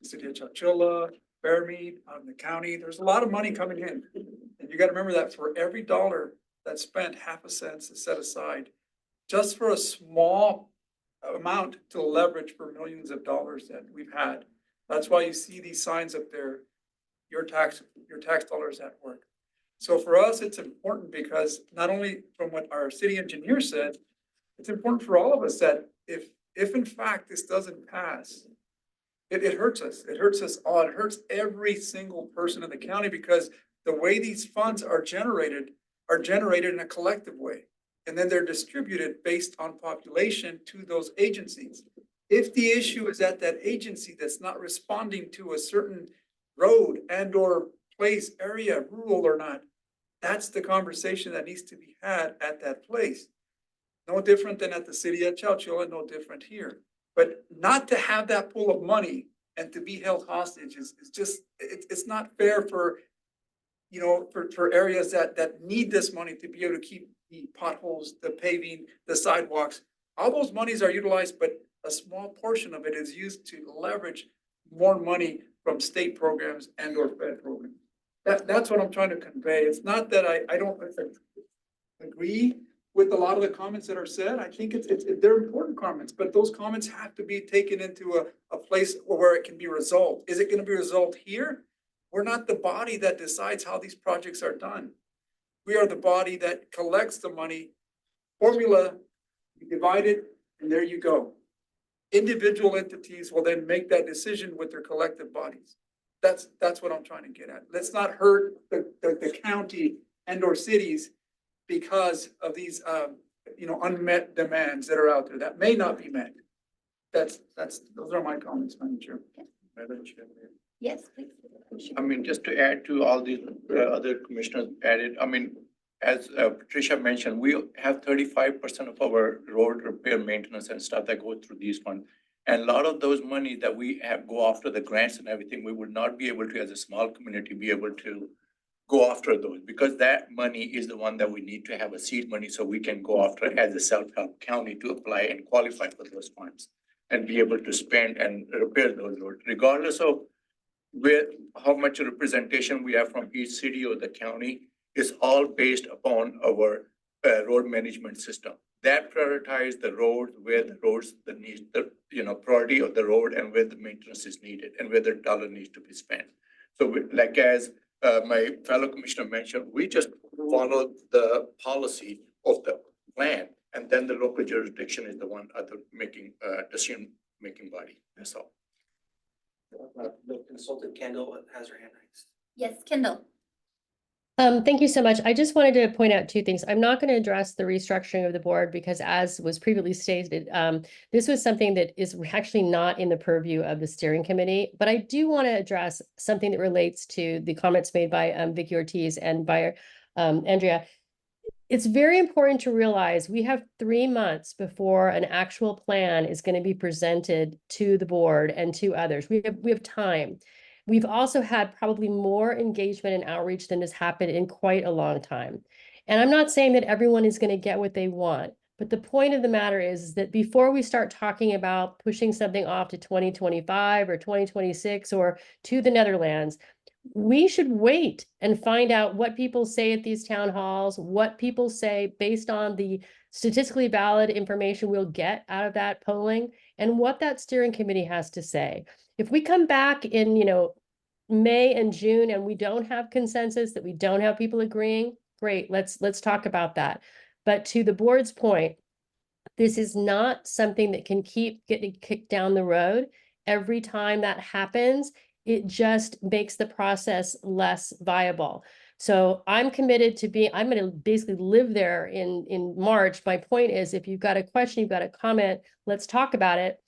the city of Chowchilla, Fairmead, out in the county. There's a lot of money coming in. And you got to remember that for every dollar that's spent, half a cent is set aside just for a small amount to leverage for millions of dollars that we've had. That's why you see these signs up there, your tax dollars at work. So for us, it's important because not only from what our city engineer said, it's important for all of us that if in fact this doesn't pass, it hurts us. It hurts us all. It hurts every single person in the county because the way these funds are generated in a collective way. And then they're distributed based on population to those agencies. If the issue is at that agency that's not responding to a certain road and or place, area, rural or not, that's the conversation that needs to be had at that place. No different than at the city of Chowchilla, no different here. But not to have that pool of money and to be held hostage is just, it's not fair for, you know, for areas that need this money to be able to keep the potholes, the paving, the sidewalks. All those monies are utilized, but a small portion of it is used to leverage more money from state programs and or fed programs. That's what I'm trying to convey. It's not that I don't agree with a lot of the comments that are said. I think they're important comments, but those comments have to be taken into a place where it can be resolved. Is it going to be resolved here? We're not the body that decides how these projects are done. We are the body that collects the money, formula, you divide it, and there you go. Individual entities will then make that decision with their collective bodies. That's what I'm trying to get at. Let's not hurt the county and or cities because of these unmet demands that are out there that may not be met. Those are my comments, Madam Chair. Yes, please. I mean, just to add to all these other commissioners added, I mean, as Patricia mentioned, we have 35% of our road repair, maintenance and stuff that go through these funds. And a lot of those money that we have go after the grants and everything, we would not be able to, as a small community, be able to go after those because that money is the one that we need to have a seed money so we can go after as a self-help county to apply and qualify for those funds and be able to spend and repair those roads, regardless of with how much representation we have from each city or the county is all based upon our road management system. That prioritize the roads where the roads that need the priority of the road and where the maintenance is needed and where the dollar needs to be spent. So like as my fellow commissioner mentioned, we just follow the policy of the plan and then the local jurisdiction is the one other making decision making body. That's all. The consultant Kendall has her hand raised. Yes, Kendall. Thank you so much. I just wanted to point out two things. I'm not going to address the restructuring of the board because as was previously stated, this was something that is actually not in the purview of the steering committee, but I do want to address something that relates to the comments made by Vicky Ortiz and by Andrea. It's very important to realize we have 3 months before an actual plan is going to be presented to the board and to others. We have time. We've also had probably more engagement and outreach than has happened in quite a long time. And I'm not saying that everyone is going to get what they want, but the point of the matter is that before we start talking about pushing something off to 2025 or 2026 or to the Netherlands, we should wait and find out what people say at these town halls, what people say based on the statistically valid information we'll get out of that polling, and what that steering committee has to say. If we come back in, May and June and we don't have consensus, that we don't have people agreeing, great, let's talk about that. But to the board's point, this is not something that can keep getting kicked down the road. Every time that happens, it just makes the process less viable. So I'm committed to I'm going to basically live there in March. My point is, if you've got a question, you've got a comment, let's talk about it.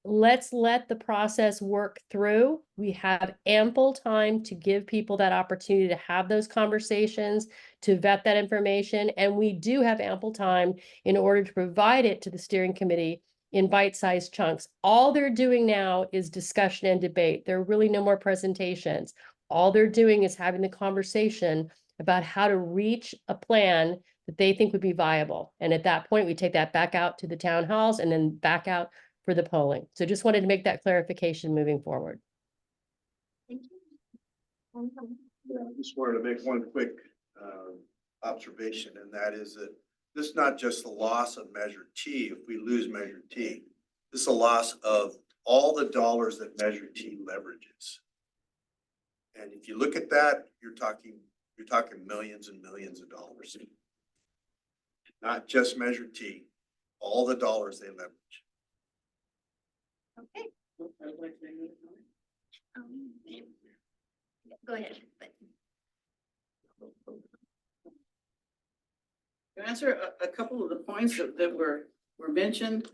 Let's let the process work through. We have ample time to give people that opportunity to have those conversations, to vet that information. And we do have ample time in order to provide it to the steering committee in bite-sized chunks. All they're doing now is discussion and debate. There are really no more presentations. All they're doing is having the conversation about how to reach a plan that they think would be viable. And at that point, we take that back out to the town halls and then back out for the polling. So just wanted to make that clarification moving forward. Thank you. Yeah, I just wanted to make one quick observation, and that is that this is not just the loss of Measure T. If we lose Measure T, this is a loss of all the dollars that Measure T leverages. And if you look at that, you're talking millions and millions of dollars. Not just Measure T, all the dollars they leverage. Okay. Go ahead. To answer a couple of the points that were mentioned,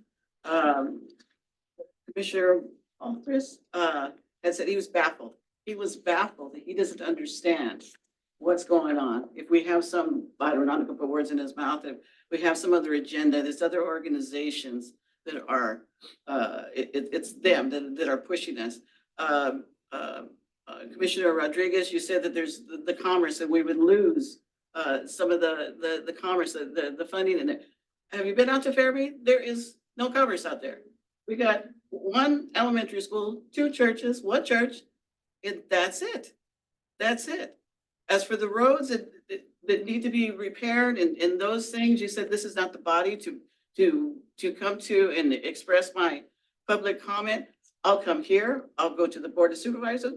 Commissioner Althris had said he was baffled. He was baffled that he doesn't understand what's going on. If we have some, I don't know, I'm not gonna put words in his mouth, if we have some other agenda, there's other organizations that are, it's them that are pushing us. Commissioner Rodriguez, you said that there's the commerce and we would lose some of the commerce, the funding in there. Have you been out to Fairview? There is no commerce out there. We got one elementary school, two churches, one church, and that's it. That's it. As for the roads that need to be repaired and those things, you said this is not the body to come to and express my public comment. I'll come here. I'll go to the Board of Supervisors.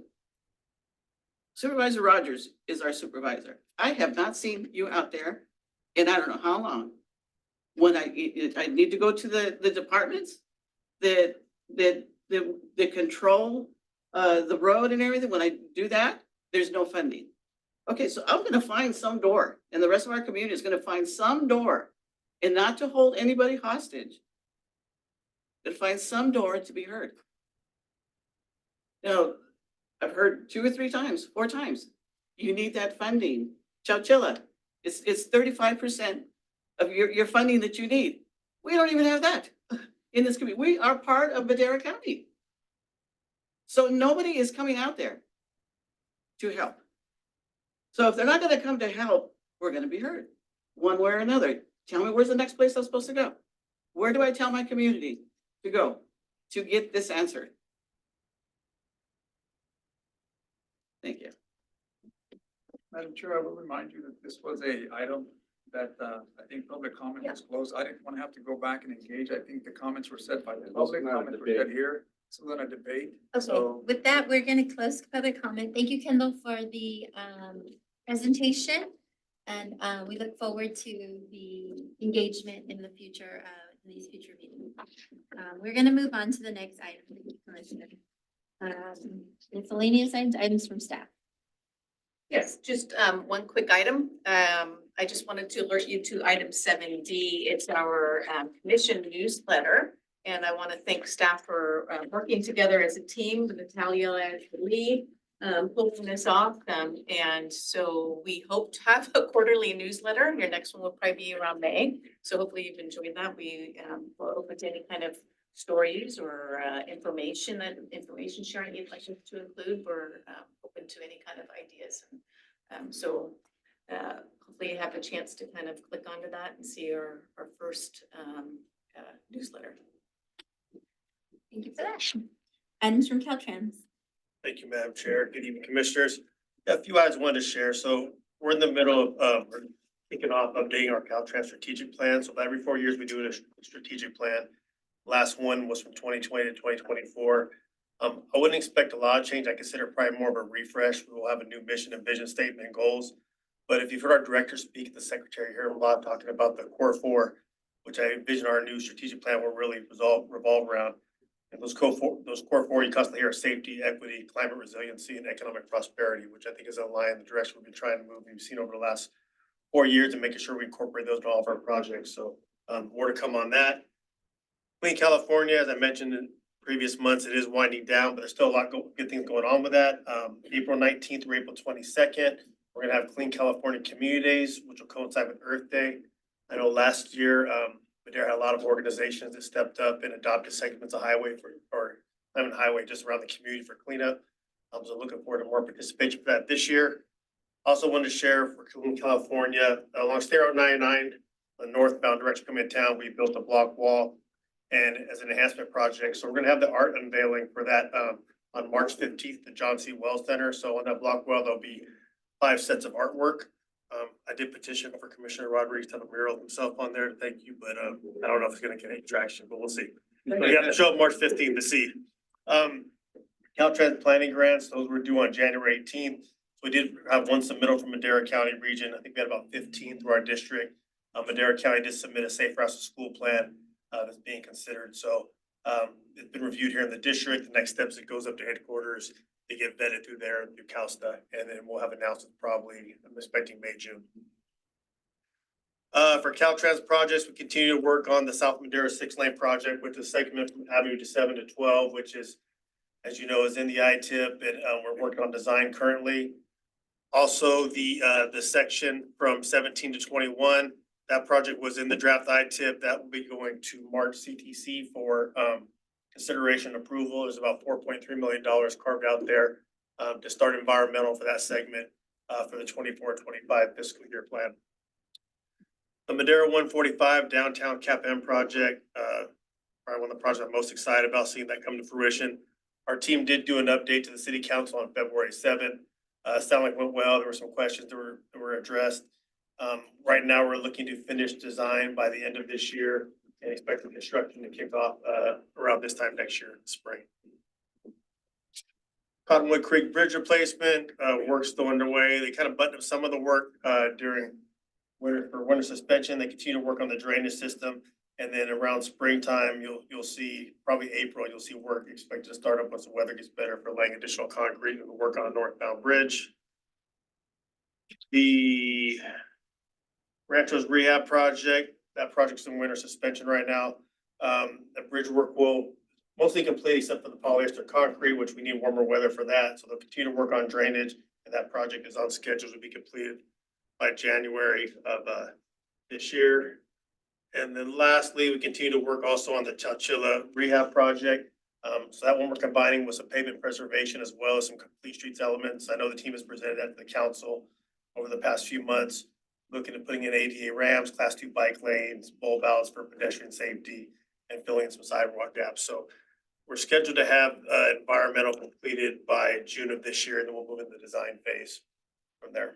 Supervisor Rogers is our supervisor. I have not seen you out there in I don't know how long. When I need to go to the departments that control the road and everything, when I do that, there's no funding. Okay, so I'm gonna find some door, and the rest of our community is gonna find some door, and not to hold anybody hostage, but find some door to be heard. Now, I've heard 2 or 3 times, 4 times, you need that funding. Chowchilla, it's 35% of your funding that you need. We don't even have that in this community. We are part of Madera County. So nobody is coming out there to help. So if they're not gonna come to help, we're gonna be heard one way or another. Tell me, where's the next place I'm supposed to go? Where do I tell my community to go to get this answered? Thank you. Madam Chair, I will remind you that this was a item that I think public comment was closed. I didn't want to have to go back and engage. I think the comments were said by the public, comments were said here. It's not a debate. Okay, So with that, we're gonna close public comment. Thank you, Kendall, for the presentation. And we look forward to the engagement in the future, in these future meetings. We're gonna move on to the next item. Thank you, Commissioner. Miscellaneous items from staff. Yes, just one quick item. I just wanted to alert you to item 7D. It's our commission newsletter. And I want to thank staff for working together as a team, with Natalia as the lead, pulling this off. And so we hope to have a quarterly newsletter. Your next one will probably be around May. So hopefully you've enjoyed that. We will open to any kind of stories or information sharing you'd like us to include. We're open to any kind of ideas. So hopefully you have a chance to kind of click onto that and see our first newsletter. Thank you for that. Items from Caltrans. Thank you, Madam Chair. Good evening, Commissioners. A few items I wanted to share. So we're in the middle of, we're kicking off updating our Caltrans strategic plan. So every 4 years we do a strategic plan. Last one was from 2020 to 2024. I wouldn't expect a lot of change. I consider probably more of a refresh. We will have a new mission and vision statement and goals. But if you've heard our director speak, the secretary here a lot talking about the core four, which I envision our new strategic plan will really revolve around. And those core four you constantly hear are safety, equity, climate resiliency, and economic prosperity, which I think is in line in the direction we've been trying to move. We've seen over the last 4 years and making sure we incorporate those in all of our projects. So more to come on that. Clean California, as I mentioned in previous months, it is winding down, but there's still a lot good things going on with that. April 19th through April 22nd, we're gonna have Clean California Community Days, which will coincide with Earth Day. I know last year, Madera had a lot of organizations that stepped up and adopted segments of highway just around the community for cleanup. So looking forward to more participation for that this year. Also wanted to share for Clean California, along State Route 99, the northbound direction coming into town, we built a block wall and as an enhancement project. So we're gonna have the art unveiling for that on March 15th at John C. Wells Center. So on that block wall, there'll be 5 sets of artwork. I did petition for Commissioner Rodriguez to have a mural himself on there. Thank you, but I don't know if it's gonna get any traction, but we'll see. But you have to show up March 15th to see. Caltrans planning grants, those were due on January 18th. So we did have one submittal from Madera County region. I think we had about 15 through our district. Madera County did submit a safe routes to school plan that's being considered. So it's been reviewed here in the district. The next steps, it goes up to headquarters. They get vetted through there, through CalSTA, and then we'll have announcements probably, I'm expecting May, June. For Caltrans projects, we continue to work on the South Madera 6-lane project, which is segment from Avenue to 7 to 12, which is, as you know, is in the ITIP, and we're working on design currently. Also, the section from 17 to 21, that project was in the draft ITIP. That will be going to March CTC for consideration approval. There's about $4.3 million carved out there to start environmental for that segment for the 24-25 fiscal year plan. The Madera 145 downtown CAP-M project, probably one of the projects I'm most excited about seeing that come to fruition. Our team did do an update to the city council on February 7th. Sounded like it went well. There were some questions that were addressed. Right now, we're looking to finish design by the end of this year and expect the construction to kick off around this time next year, spring. Cottonwood Creek Bridge replacement, work's still underway. They kind of buttoned up some of the work during winter suspension. They continue to work on the drainage system. And then around springtime, you'll see, probably April, you'll see work expected to start up once the weather gets better for laying additional concrete and work on a northbound bridge. The Rancho's rehab project, that project's in winter suspension right now. The bridge work will mostly complete except for the polyester concrete, which we need warmer weather for that. So they'll continue to work on drainage, and that project is on schedule to be completed by January of this year. And then lastly, we continue to work also on the Chowchilla rehab project. So that one we're combining with some pavement preservation as well as some complete streets elements. I know the team has presented that to the council over the past few months, looking at putting in ADA ramps, class 2 bike lanes, bulb outs for pedestrian safety, and filling in some sidewalk gaps. So we're scheduled to have environmental completed by June of this year, and then we'll move into the design phase from there.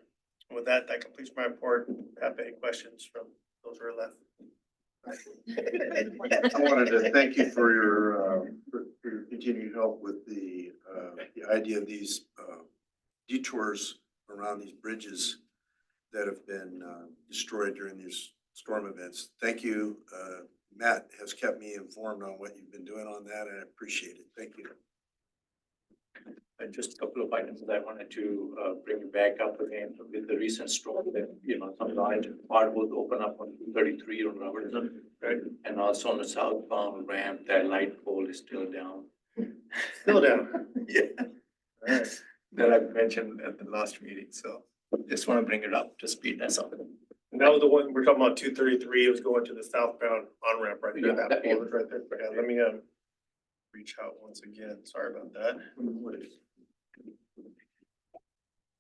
And with that, that completes my report. Have any questions from those who are left? I wanted to thank you for your continued help with the idea of these detours around these bridges that have been destroyed during these storm events. Thank you. Matt has kept me informed on what you've been doing on that, and I appreciate it. Thank you. And just a couple of items that I wanted to bring back up again with the recent storm that, some large potholes open up on 233 on Robertson, right? And also on the southbound ramp, that light pole is still down. Still down. Yeah. All right. That I mentioned at the last meeting, so just want to bring it up to speed, that's all. And that was the one we're talking about 233. It was going to the southbound on ramp right there. Yeah, That pole is right there. But yeah, let me reach out once again. Sorry about that.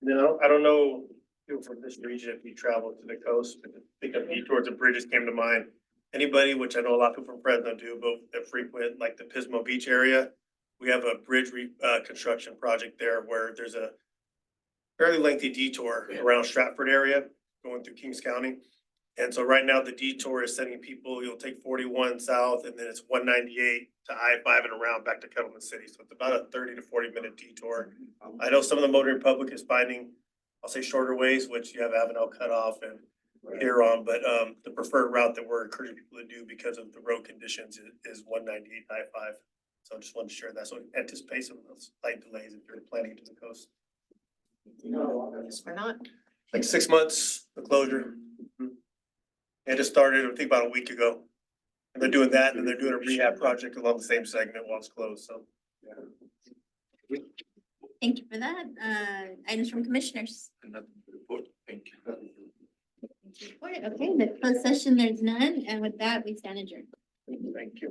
No, I don't know people from this region if you travel to the coast, but think of detours and bridges came to mind. Anybody, which I know a lot of people from Fresno do, but that frequent like the Pismo Beach area, we have a bridge construction project there where there's a fairly lengthy detour around Stratford area, going through Kings County. And so right now the detour is sending people, you'll take 41 south and then it's 198 to I-5 and around back to Kettleman City. So it's about a 30 to 40-minute detour. I know some of the motoring public is finding, I'll say shorter ways, which you have Avenel cut off and here on, but the preferred route that we're encouraging people to do because of the road conditions is 198 to I-5. So I just wanted to share that. So anticipate some of those slight delays if you're planning to the coast. Yes, we're not. Like 6 months, the closure. It just started, I think about a week ago. And they're doing that and then they're doing a rehab project along the same segment while it's closed, so. Thank you for that. Items from commissioners. Another report. Thank you. Okay, the closed session, there's none. And with that, we stand adjourned. Thank you.